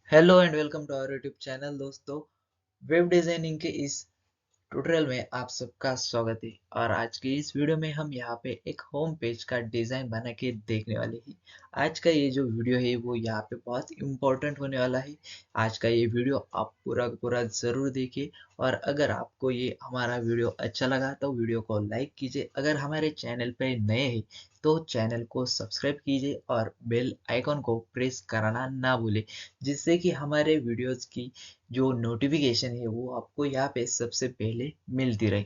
Hello and welcome to our YouTube channel दोस्तों। Web designing के इस ट्यूटोरियल में आप सबका स्वागत है। और आज की इस वीडियो में हम यहाँ पे एक होम पेज का डिजाइन बना के देखने वाले हैं। आज का ये जो वीडियो है वो यहाँ पे बहुत इम्पोर्टेंट होने वाला है। आज का ये वीडियो आप पूरा का पूरा जरूर देखिए। और अगर आपको ये हमारा वीडियो अच्छा लगा तो वीडियो को लाइक कीजिए। अगर हमारे चैनल पे नए हैं तो चैनल को सब्सक्राइब कीजिए और बेल आइकॉन को प्रेस कराना ना भूलें, जिससे कि हमारे वीडियोस की जो नोटिफिकेशन है वो आपको यहाँ पे सबसे पहले मिलती रहे।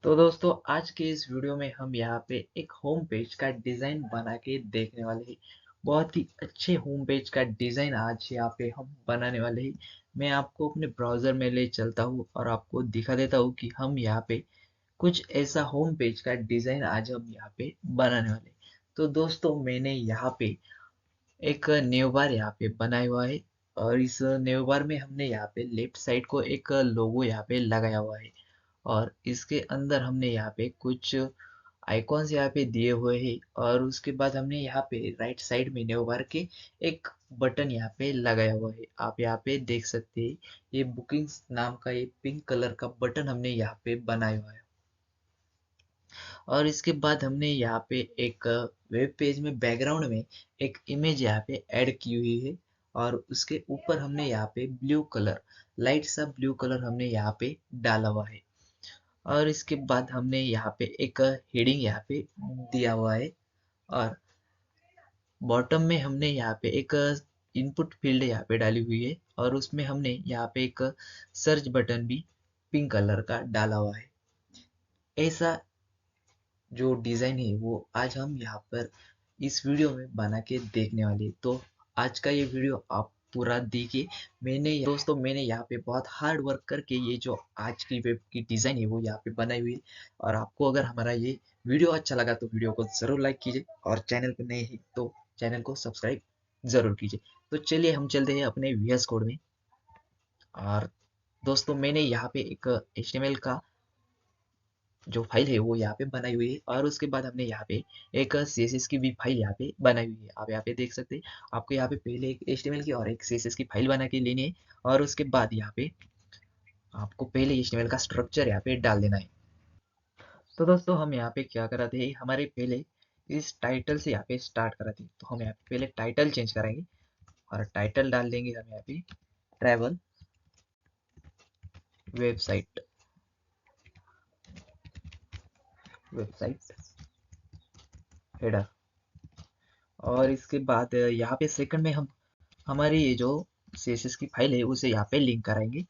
तो दोस्तों आज के इस वीडियो में हम यहाँ पे एक होम पेज का डिजाइन बना के देखने वाले हैं। बहुत ही अच्छे होम पेज का डिजाइन आज यहाँ पे हम बनाने वाले हैं। मैं आपको अपने ब्राउजर में ले चलता हूँ और आपको दिखा देता हूँ कि हम यहाँ पे कुछ ऐसा होम पेज का डिजाइन आज हम यहाँ पे बनाने वाले हैं। तो दोस्तों मैंने यहाँ पे एक न्यू बार यहाँ पे बनाया हुआ है। और इस न्यू बार में हमने यहाँ पे लेफ्ट साइड को एक लोगो यहाँ पे लगाया हुआ है। और इसके अंदर हमने यहाँ पे कुछ आइकॉन्स यहाँ पे दिए हुए हैं। और उसके बाद हमने यहाँ पे राइट साइड में न्यू बार के एक बटन यहाँ पे लगाया हुआ है। आप यहाँ पे देख सकते हैं, ये बुकिंग्स नाम का ये पिंक कलर का बटन हमने यहाँ पे बनाया हुआ है। और इसके बाद हमने यहाँ पे एक वेब पेज में बैकग्राउंड में एक इमेज यहाँ पे ऐड की हुई है। और उसके ऊपर हमने यहाँ पे ब्लू कलर, लाइट सा ब्लू कलर हमने यहाँ पे डाला हुआ है। और इसके बाद हमने यहाँ पे एक हेडिंग यहाँ पे दिया हुआ है। और बॉटम में हमने यहाँ पे एक इनपुट फील्ड यहाँ पे डाली हुई है। और उसमें हमने यहाँ पे एक सर्च बटन भी पिंक कलर का डाला हुआ है। ऐसा जो डिजाइन है वो आज हम यहाँ पर इस वीडियो में बना के देखने वाले हैं। तो आज का ये वीडियो आप पूरा देखिए। मैंने यहाँ पे बहुत हार्ड वर्क करके ये जो आज की वेब की डिजाइन है वो यहाँ पे बनाई हुई है। और आपको अगर हमारा ये वीडियो अच्छा लगा तो वीडियो को जरूर लाइक कीजिए और चैनल पे नए हैं तो चैनल को सब्सक्राइब जरूर कीजिए। तो चलिए हम चलते हैं अपने वीएस कोड में। और दोस्तों मैंने यहाँ पे एक HTML का जो फाइल है वो यहाँ पे बनाई हुई है। और उसके बाद हमने यहाँ पे एक CSS की भी फाइल यहाँ पे बनाई हुई है। आप यहाँ पे देख सकते हैं, आपको यहाँ पे पहले एक HTML की और एक CSS की फाइल बना के लेनी है। और उसके बाद यहाँ पे आपको पहले HTML का स्ट्रक्चर यहाँ पे डाल देना है। तो दोस्तों हम यहाँ पे क्या कराते हैं, हमारे पहले इस टाइटल से यहाँ पे स्टार्ट कराते हैं। तो हम यहाँ पे पहले टाइटल चेंज करेंगे और टाइटल डाल देंगे हम यहाँ पे ट्रैवल वेबसाइट, वेबसाइट हेडर। और इसके बाद यहाँ पे सेकंड में हम हमारी ये जो CSS की फाइल है उसे यहाँ पे लिंक कराएंगे।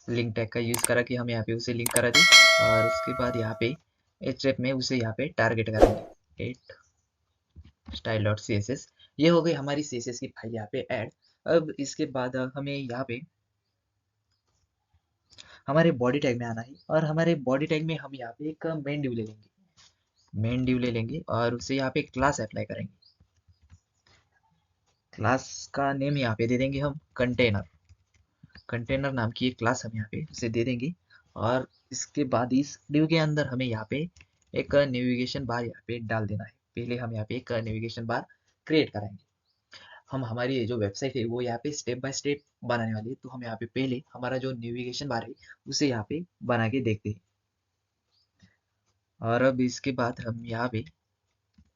लिंक टैग का यूज करा के हम यहाँ पे उसे लिंक करा दें। और उसके बाद यहाँ पे href में उसे यहाँ पे टारगेट करेंगे एट स्टाइल डॉट CSS। ये हो गई हमारी CSS की फाइल यहाँ पे ऐड। अब इसके बाद हमें यहाँ पे हमारे बॉडी टैग में आना है। और हमारे बॉडी टैग में हम यहाँ पे एक मेन डिव ले लेंगे, मेन डिव ले लेंगे और उसे यहाँ पे क्लास अप्लाई करेंगे। क्लास का नेम यहाँ पे दे देंगे हम कंटेनर, कंटेनर नाम की एक क्लास हम यहाँ पे उसे दे देंगे। और इसके बाद इस डिव के अंदर हमें यहाँ पे एक नेविगेशन बार यहाँ पे डाल देना है। पहले हम यहाँ पे एक नेविगेशन बार क्रिएट कराएंगे। हम हमारी ये जो वेबसाइट है वो यहाँ पे स्टेप बाय स्टेप बनाने वाली है। तो हम यहाँ पे पहले हमारा जो नेविगेशन बार है उसे यहाँ पे बना के देखते हैं। और अब इसके बाद हम यहाँ पे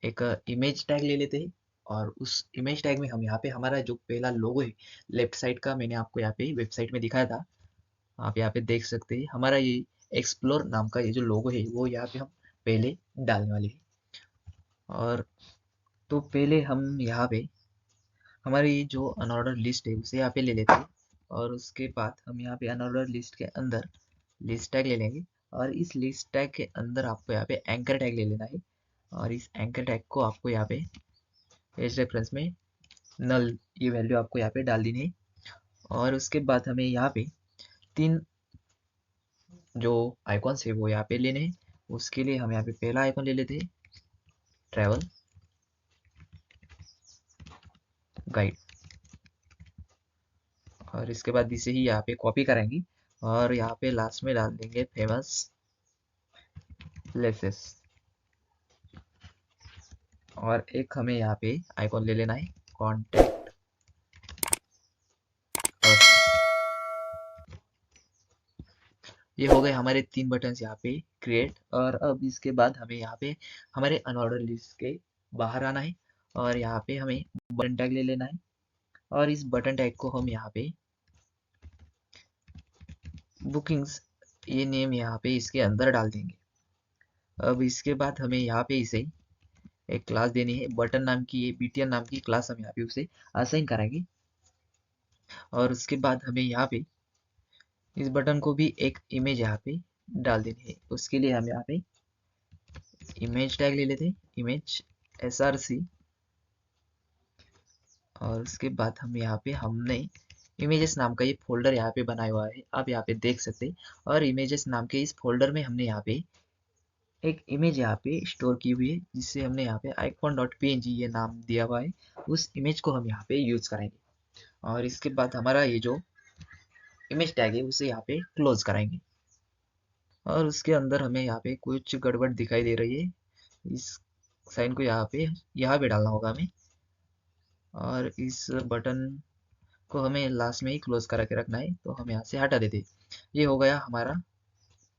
एक इमेज टैग ले लेते हैं। और उस इमेज टैग में हम यहाँ पे हमारा जो पहला लोगो है लेफ्ट साइड का, मैंने आपको यहाँ पे वेबसाइट में दिखाया था, आप यहाँ पे देख सकते हैं हमारा ये एक्सप्लोर नाम का ये जो लोगो है वो यहाँ पे हम पहले डालने वाले हैं। और तो पहले हम यहाँ पे हमारी जो अनऑर्डर लिस्ट है उसे यहाँ पे ले लेते हैं। और उसके बाद हम यहाँ पे अनऑर्डर लिस्ट के अंदर लिस्ट टैग ले लेंगे। और इस लिस्ट टैग के अंदर आपको यहाँ पे एंकर टैग ले लेना है। और इस एंकर टैग को आपको यहाँ पे एज रेफरेंस में नल ये वैल्यू आपको यहाँ पे डाल देनी है। और उसके बाद हमें यहाँ पे तीन जो आइकॉन्स है वो यहाँ पे लेने हैं। उसके लिए हम यहाँ पे पहला आइकॉन ले लेते हैं ट्रैवल गाइड। और इसके बाद इसे ही यहाँ पे कॉपी करेंगे और यहाँ पे लास्ट में डाल देंगे फेमस प्लेसेस। और एक हमें यहाँ पे आइकॉन ले लेना है कॉन्टेक्ट अस। ये हो गए हमारे 3 बटन्स यहाँ पे क्रिएट। और अब इसके बाद हमें यहाँ पे हमारे अनऑर्डर लिस्ट के बाहर आना है और यहाँ पे हमें बटन टैग ले लेना है और इस बटन टैग को हम यहाँ पे बुकिंग्स ये नेम यहाँ पे इसके अंदर डाल देंगे। अब इसके बाद हमें यहाँ पे इसे एक क्लास देनी है, बटन नाम की, ये बीटीएन नाम की क्लास हम यहाँ पे उसे असाइन करेंगे। और उसके बाद हमें यहाँ पे इस बटन को भी एक इमेज यहाँ पे डाल देनी है। उसके लिए हम यहाँ पे इमेज टैग ले लेते हैं, इमेज src। और उसके बाद हम यहाँ पे हमने इमेजेस नाम का ये फोल्डर यहाँ पे बनाया हुआ है, आप यहाँ पे देख सकते हैं। और इमेजेस नाम के इस फोल्डर में हमने यहाँ पे एक इमेज यहाँ पे स्टोर की हुई है, जिससे हमने यहाँ पे icon.png ये नाम दिया हुआ है। उस इमेज को हम यहाँ पे यूज करेंगे और इसके बाद हमारा ये जो इमेज टैग है उसे यहाँ पे क्लोज कराएंगे। और उसके अंदर हमें यहाँ पे कुछ गड़बड़ दिखाई दे रही है, इस साइन को यहाँ पे डालना होगा हमें। और इस बटन को हमें लास्ट में ही क्लोज करा के रखना है, तो हम यहाँ से हटा देते। ये हो गया हमारा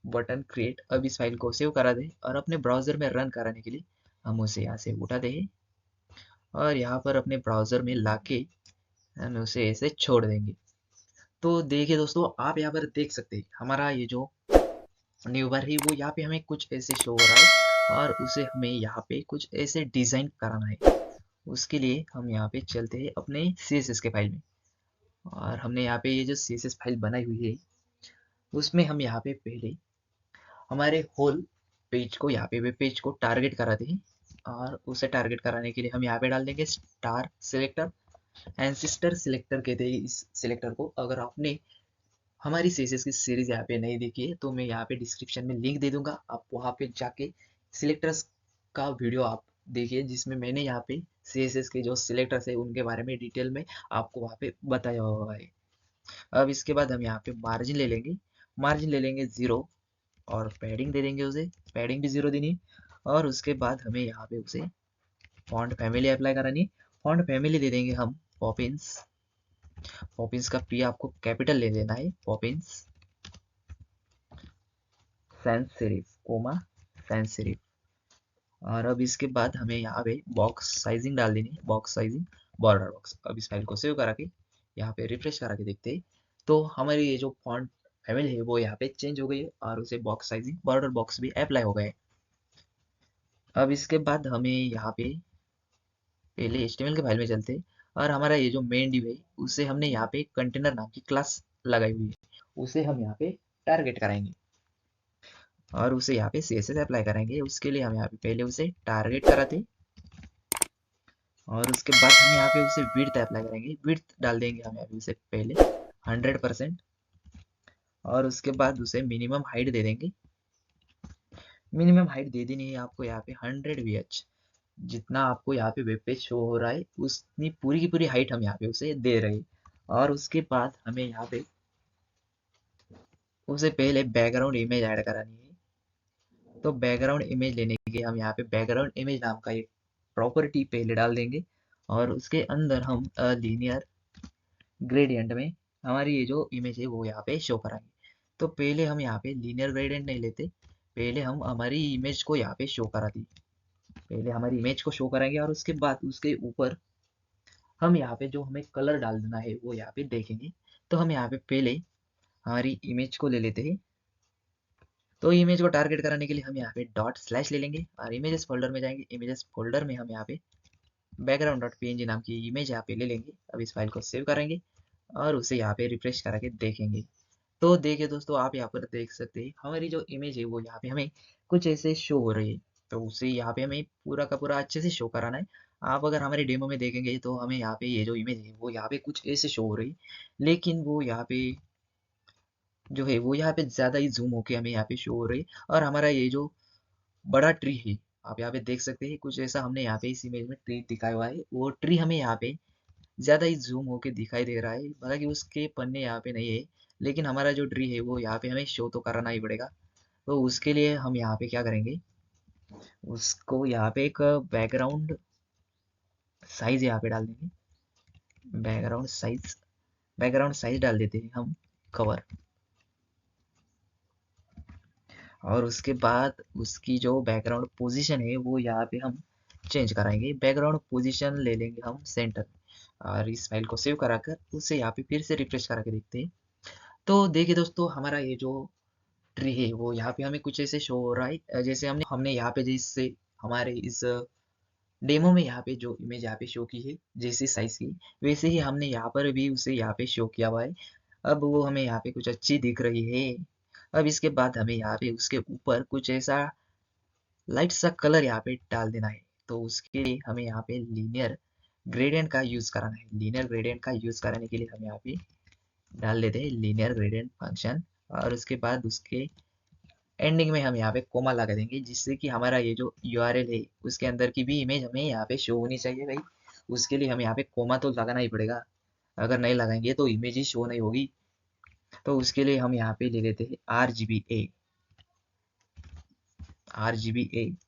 बटन क्रिएट। अब इस फाइल को सेव करा दे और अपने ब्राउजर में रन कराने के लिए हम उसे यहाँ से उठा दें और यहाँ पर अपने ब्राउजर में लाके हम उसे ऐसे छोड़ देंगे। तो देखिए दोस्तों, आप यहाँ पर देख सकते हैं हमारा ये जो न्यू बार है वो यहाँ पे हमें कुछ ऐसे शो हो रहा है और उसे हमें यहाँ पे कुछ ऐसे डिजाइन कराना है। उसके लिए हम यहाँ पे चलते हैं अपने CSS के फाइल में और हमने यहाँ पे ये जो CSS फाइल बनाई हुई है उसमें हम यहाँ पे पहले हमारे होल पेज को, यहाँ पे वेब पेज को टारगेट कराते हैं। और उसे टारगेट कराने के लिए हम यहाँ पे डाल देंगे स्टार सिलेक्टर। एंसिस्टर सिलेक्टर कहते हैं इस सिलेक्टर को। अगर आपने हमारी CSS की सीरीज यहाँ पे नहीं देखी है तो मैं यहाँ पे डिस्क्रिप्शन में लिंक दे दूंगा, आप वहाँ पे जाके सिलेक्टर्स का वीडियो आप देखिए, जिसमें मैंने यहाँ पे CSS के जो सिलेक्टर्स है उनके बारे में डिटेल में आपको वहाँ पे बताया हुआ है। अब इसके बाद हम यहाँ पे मार्जिन ले लेंगे, मार्जिन ले लेंगे 0 और पैडिंग दे देंगे उसे, पैडिंग भी 0 देनी है। और उसके बाद हमें यहाँ पे उसे फॉन्ट फैमिली अप्लाई करानी है। फॉन्ट फैमिली दे देंगे हम पॉपिंस। पॉपिंस का P आपको कैपिटल ले लेना है, Poppins sans serif comma sans serif. और अब इसके बाद हमें यहाँ पे बॉक्स साइजिंग डाल देनी है, बॉक्स साइजिंग बॉर्डर बॉक्स। अब इस फाइल को सेव करा के यहाँ पे रिफ्रेश करा के देखते हैं तो हमारी ये जो फॉन्ट फैमिली है वो यहाँ पे चेंज हो गई है और उसे बॉक्स साइजिंग बॉर्डर बॉक्स भी अप्लाई हो गए। अब इसके बाद हमें यहाँ पे पहले HTML के फाइल में चलते और हमारा ये जो मेन डिव है उसे हमने यहाँ पे कंटेनर नाम की क्लास लगाई हुई है, उसे हम यहाँ पे टारगेट कराएंगे और उसे यहाँ पे CSS अप्लाई करेंगे। उसके लिए हम यहाँ पे पहले उसे टारगेट कराते और उसके बाद हम यहाँ पे उसे विड्थ अप्लाई करेंगे। विड्थ डाल देंगे हम यहाँ पे उसे पहले 100% और उसके बाद उसे मिनिमम हाइट दे देंगे। मिनिमम हाइट दे देनी है आपको यहाँ पे 100 VH। जितना आपको यहाँ पे वेब पेज शो हो रहा है उतनी पूरी की पूरी हाइट हम यहाँ पे उसे दे रहे हैं। और उसके बाद हमें यहाँ पे उसे पहले बैकग्राउंड इमेज ऐड करानी है। तो बैकग्राउंड इमेज लेने के लिए हम यहाँ पे बैकग्राउंड इमेज नाम का एक प्रॉपर्टी पहले डाल देंगे और उसके अंदर हम लीनियर ग्रेडियंट में हमारी ये जो इमेज है वो यहाँ पे शो कराएंगे। तो पहले हम यहाँ पे लीनियर ग्रेडियंट नहीं लेते, पहले हम हमारी इमेज को यहाँ पे शो कराते, पहले हमारी इमेज को शो कराएंगे और उसके बाद उसके ऊपर हम यहाँ पे जो हमें कलर डाल देना है वो यहाँ पे देखेंगे। तो हम यहाँ पे पहले हमारी इमेज को ले लेते हैं। तो इमेज को टारगेट कराने के लिए हम यहाँ पे डॉट स्लैश ले लेंगे और इमेजेस फोल्डर में जाएंगे। इमेजेस फोल्डर में हम यहाँ पे background.png नाम की इमेज यहाँ पे ले लेंगे। अब इस फाइल को सेव करेंगे और उसे यहाँ पे रिफ्रेश करा के देखेंगे। तो देखिए दोस्तों, आप यहाँ पर देख सकते हैं हमारी जो इमेज है वो यहाँ पे हमें कुछ ऐसे शो हो रही है। तो उसे यहाँ पे हमें पूरा का पूरा अच्छे से शो कराना है। आप अगर हमारे डेमो में देखेंगे तो हमें यहाँ पे ये जो इमेज है वो यहाँ पे कुछ ऐसे शो हो रही है, लेकिन वो यहाँ पे जो है वो यहाँ पे ज्यादा ही जूम होके हमें यहाँ पे शो हो रही है। और हमारा ये जो बड़ा ट्री है आप यहाँ पे देख सकते हैं, कुछ ऐसा हमने यहाँ पे इस इमेज में ट्री दिखाया हुआ है। वो ट्री हमें यहाँ पे ज्यादा ही जूम होके दिखाई दे रहा है, हालांकि उसके पन्ने यहाँ पे नहीं है, लेकिन हमारा जो ट्री है वो यहाँ पे हमें शो तो कराना ही पड़ेगा। तो उसके लिए हम यहाँ पे क्या करेंगे, उसको यहाँ पे एक बैकग्राउंड साइज यहाँ पे डाल देंगे। बैकग्राउंड साइज डाल देते हैं हम कवर। और उसके बाद उसकी जो बैकग्राउंड पोजीशन है वो यहाँ पे हम चेंज कराएंगे। बैकग्राउंड पोजीशन ले लेंगे हम सेंटर। और इस फाइल को सेव कराकर उसे यहाँ पे फिर से रिफ्रेश करा के देखते हैं। तो देखिए दोस्तों, हमारा ये जो ट्री है वो यहाँ पे हमें कुछ ऐसे शो हो रहा है, जैसे हमने हमने यहाँ पे जैसे हमारे इस डेमो में यहाँ पे जो इमेज यहाँ पे शो की है जैसी साइज की, वैसे ही हमने यहाँ पर भी उसे यहाँ पे शो किया हुआ है। अब वो हमें यहाँ पे कुछ अच्छी दिख रही है। अब इसके बाद हमें यहाँ पे उसके ऊपर कुछ ऐसा लाइट सा कलर यहाँ पे डाल देना है। तो उसके लिए हमें यहाँ पे लीनियर ग्रेडियंट का यूज कराना है। लीनियर ग्रेडियंट का यूज कराने के लिए हम यहाँ पे डाल देते हैं लीनियर ग्रेडियंट फंक्शन। और उसके बाद उसके एंडिंग में हम यहाँ पे कोमा लगा देंगे, जिससे कि हमारा ये जो यूआरएल है उसके अंदर की भी इमेज हमें यहाँ पे शो होनी चाहिए भाई। उसके लिए हम यहाँ पे कोमा तो लगाना ही पड़ेगा। अगर नहीं लगाएंगे तो इमेज ही शो नहीं होगी। तो उसके लिए हम यहाँ पे ले लेते हैं आर जी बी ए।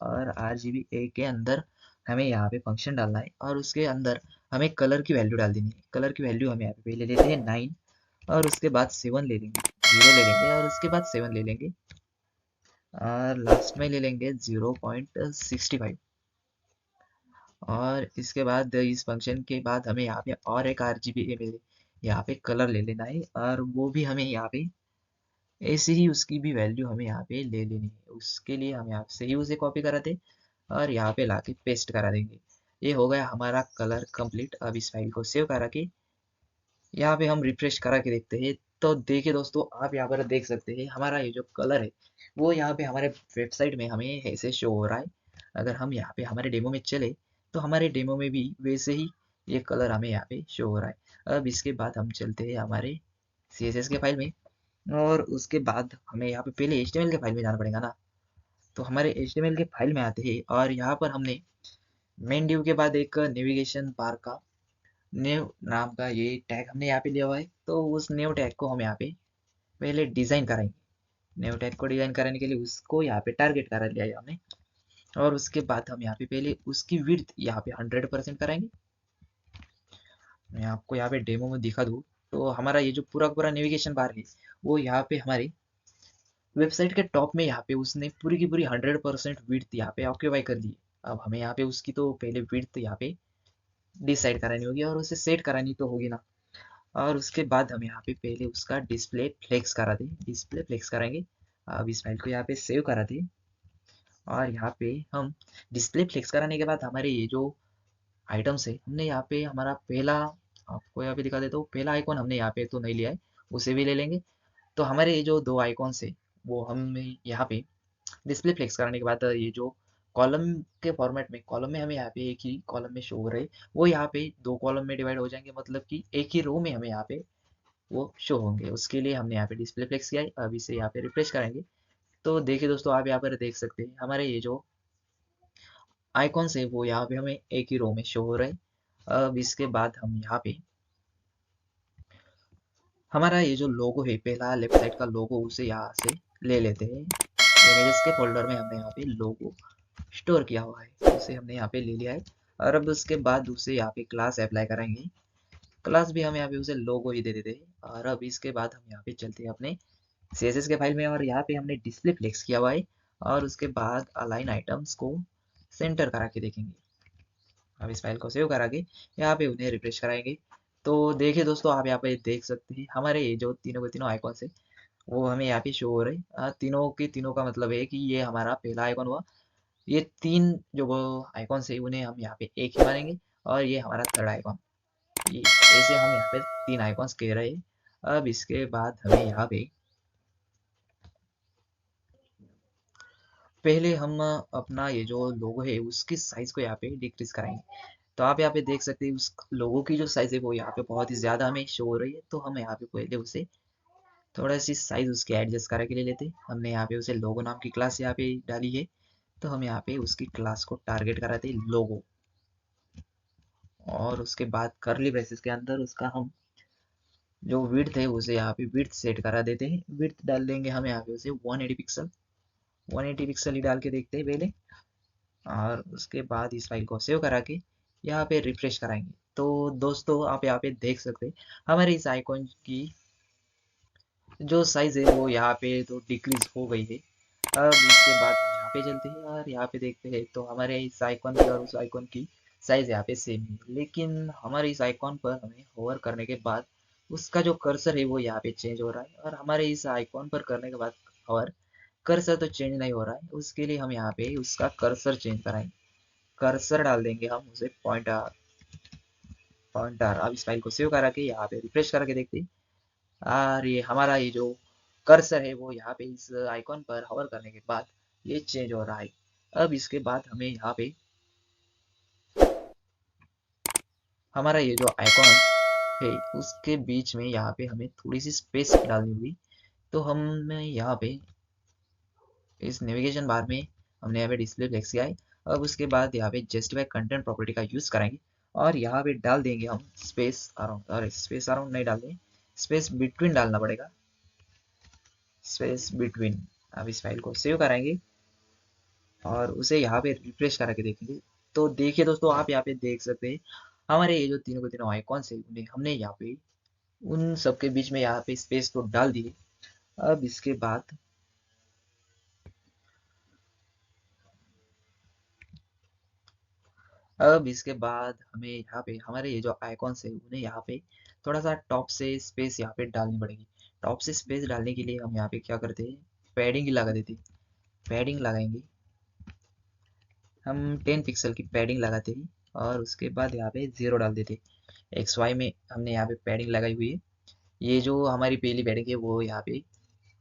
और आर जी बी ए के अंदर हमें यहाँ पे फंक्शन डालना है और उसके अंदर हमें कलर की वैल्यू डाल देनी है। कलर की वैल्यू हम यहाँ पे पहले लेते हैं 9 और उसके बाद 7 ले लेंगे, 0 ले लेंगे और उसके बाद 7 ले लेंगे और लास्ट में ले लेंगे 0.65। और इसके बाद इस फंक्शन के बाद हमें यहाँ पे और एक RGBA में यहाँ पे कलर ले लेना है और वो भी हमें यहाँ पे ऐसे ही उसकी भी वैल्यू हमें यहाँ पे ले लेनी है। उसके लिए हम यहाँ से ही उसे कॉपी कराते और यहाँ पे लाके पेस्ट करा देंगे। ये हो गया हमारा कलर कंप्लीट। अब इस फाइल को सेव करा के यहाँ पे हम रिफ्रेश करा के देखते हैं। तो देखिए दोस्तों, आप यहाँ पर देख सकते हैं हमारा ये जो कलर है वो यहाँ पे हमारे वेबसाइट में हमें ऐसे शो हो रहा है। अगर हम यहाँ पे हमारे डेमो में चले तो हमारे डेमो में भी वैसे ही ये कलर हमें यहाँ पे शो हो रहा है। अब इसके बाद हम चलते हैं हमारे CSS के फाइल में और उसके बाद हमें यहाँ पे पहले HTML के फाइल में जाना पड़ेगा ना। तो हमारे HTML के फाइल में आते हैं और यहाँ पर हमने मेन डिव के बाद एक नेविगेशन बार का नेव नाम का ये टैग हमने यहाँ पे लिया हुआ है। तो उस नेव टैग को हम यहाँ पे पहले डिजाइन कराएंगे। नेव टैग को डिजाइन कराने के लिए उसको यहाँ पे टारगेट करा लिया है हमने। और उसके बाद हम यहाँ पे पहले उसकी विड्थ यहाँ पे 100% कराएंगे। मैं आपको यहाँ पे डेमो में दिखा दूँ तो हमारा ये जो पूरा पूरा नेविगेशन बार है वो यहाँ पे हमारी वेबसाइट के टॉप में यहाँ पे उसने पूरी की पूरी 100% विड्थ यहाँ पे ऑक्यूपाई कर ली है। अब हमें यहाँ पे उसकी तो पहले विड्थ यहाँ पे डिसाइड करानी होगी और उसे सेट करानी तो होगी ना। और उसके बाद हम यहाँ पे पहले उसका डिस्प्ले फ्लेक्स करा दें, डिस्प्ले फ्लेक्स कराएंगे। अब इस फाइल को यहाँ पे सेव करा दें और यहाँ पे हम डिस्प्ले फ्लेक्स कराने के बाद हमारे ये जो आइटम्स है हमने यहाँ पे हमारा पहला, आपको यहाँ पे दिखा देता हूँ, पहला आइकॉन हमने यहाँ पे तो नहीं लिया है, उसे भी ले लेंगे। तो हमारे ये जो दो आइकॉन्स है वो हम यहाँ पे डिस्प्ले फ्लेक्स कराने के बाद ये जो कॉलम के फॉर्मेट में, कॉलम में हमें यहाँ पे एक ही कॉलम में शो हो रहे वो यहाँ पे दो कॉलम में डिवाइड हो जाएंगे, मतलब कि एक ही रो में हमें यहाँ पे वो शो होंगे। उसके लिए हमने यहाँ पे डिस्प्ले फ्लेक्स किया है। अब इसे यहाँ पे रिफ्रेश करेंगे तो देखिए दोस्तों, आप यहाँ पर देख सकते हैं हमारे ये जो आइकॉन्स है वो यहाँ पे हमें एक ही रो में शो हो रहे हैं। अब इसके बाद हम यहाँ पे हमारा ये जो लोगो है, पहला लेफ्ट साइड का लोगो, उसे यहाँ से ले लेते हैं। इमेजेस के फोल्डर में हमने यहाँ पे लोगो स्टोर किया हुआ है, उसे हमने यहाँ पे ले लिया है। और अब उसके बाद उसे यहाँ पे क्लास अप्लाई करेंगे। क्लास भी हम यहाँ पे उसे लोगो ही दे देते हैं। और अब इसके बाद हम यहाँ पे चलते हैं अपने CSS के फाइल में और यहाँ पे हमने डिस्प्ले फ्लेक्स किया हुआ है। और उसके बाद अलाइन आइटम्स को सेंटर करा के देखेंगे। अब इस फाइल को सेव करा के यहाँ पे उन्हें रिफ्रेश कराएंगे। तो देखिए दोस्तों, आप यहाँ पे देख सकते हैं हमारे ये जो तीनों के तीनों आइकॉन्स है वो हमें यहाँ पे शो हो रहे हैं। तीनों के तीनों का मतलब है कि ये हमारा पहला आइकॉन हुआ। ये तीन जो आइकॉन्स है उन्हें हम यहाँ पे एक ही मानेंगे और ये हमारा थर्ड आइकॉन। ये ऐसे हम यहाँ पे तीन आइकॉन्स कह रहे हैं। अब इसके बाद हमें यहाँ पे पहले हम अपना ये जो लोगो है उसकी साइज को यहाँ पे डिक्रीज कराएंगे। तो आप यहाँ पे देख सकते हैं उस लोगो की जो साइज है वो यहाँ पे बहुत ही ज्यादा हमें शो हो रही है। तो हम यहाँ पे पहले उसे थोड़ा सी साइज उसकी एडजस्ट करा के ले लेते हैं। हमने यहाँ पे उसे लोगो नाम की क्लास यहाँ पे डाली है। तो हम यहाँ पे उसकी क्लास को टारगेट कराते हैं लोगो। और उसके बाद करली ब्रेसेस के अंदर उसका हम जो विड्थ है उसे यहाँ पे विड्थ सेट करा देते हैं। विड्थ डाल देंगे हम यहाँ पे उसे 180 पिक्सल, 180 पिक्सल ही डाल के देखते हैं पहले। और उसके बाद इस फाइल को सेव करा के यहाँ पे रिफ्रेश कराएंगे। तो दोस्तों आप यहाँ पे देख सकते हैं हमारे इस आइकॉन की जो साइज है वो यहाँ पे तो डिक्रीज हो गई है। अब इसके बाद हम यहाँ पे चलते हैं और यहाँ पे देखते हैं तो हमारे इस आइकॉन की और उस आइकॉन की साइज यहाँ पे सेम है, लेकिन हमारे इस आइकॉन पर हमें होवर करने के बाद उसका जो कर्सर है वो यहाँ पे चेंज हो रहा है, और हमारे इस आइकॉन पर करने के बाद होवर कर्सर तो चेंज नहीं हो रहा है। उसके लिए हम यहाँ पे उसका कर्सर चेंज कराएंगे, कर्सर डाल देंगे हम उसे पॉइंटर। पॉइंटर अब इस फाइल को सेव करा के यहाँ पे रिफ्रेश करके देखते हैं, और ये हमारा ये जो कर्सर है वो यहाँ पे इस आइकॉन पर होवर करने के बाद ये चेंज हो रहा है। अब इसके बाद हमें यहाँ पे हमारा ये जो आइकॉन है उसके बीच में यहाँ पे हमें थोड़ी सी स्पेस डालनी होगी। तो हम यहाँ पे इस नेविगेशन बार में हमने यहाँ पे डिस्प्ले फ्लेक्स किया है। अब उसके बाद यहाँ पे जस्टिफाई कंटेंट प्रॉपर्टी का यूज करेंगे और यहाँ पे डाल देंगे हम स्पेस अराउंड, और स्पेस अराउंड नहीं डालते, स्पेस बिटवीन डालना पड़ेगा, स्पेस बिटवीन। अब इस फाइल को सेव कराएंगे और उसे यहाँ पे रिफ्रेश करा के देखेंगे। तो देखिए दोस्तों आप यहाँ पे देख सकते हैं हमारे ये जो तीनों के तीनों आइकॉन्स है उन्हें हमने यहाँ पे उन सबके बीच में यहाँ पे स्पेस तो डाल दिए। अब इसके बाद हमें यहाँ पे हमारे ये जो आइकॉन्स है उन्हें यहाँ पे थोड़ा सा टॉप से स्पेस यहाँ पे डालनी पड़ेगी। टॉप से स्पेस डालने के लिए हम यहाँ पे क्या करते हैं, पैडिंग लगा देते हैं। पैडिंग लगाएंगे हम, 10 पिक्सल की पैडिंग लगाते हैं और उसके बाद यहाँ पे 0 डाल देते हैं। एक्स वाई में हमने यहाँ पे पैडिंग लगाई हुई है। ये जो हमारी पहली पैडिंग है वो यहाँ पे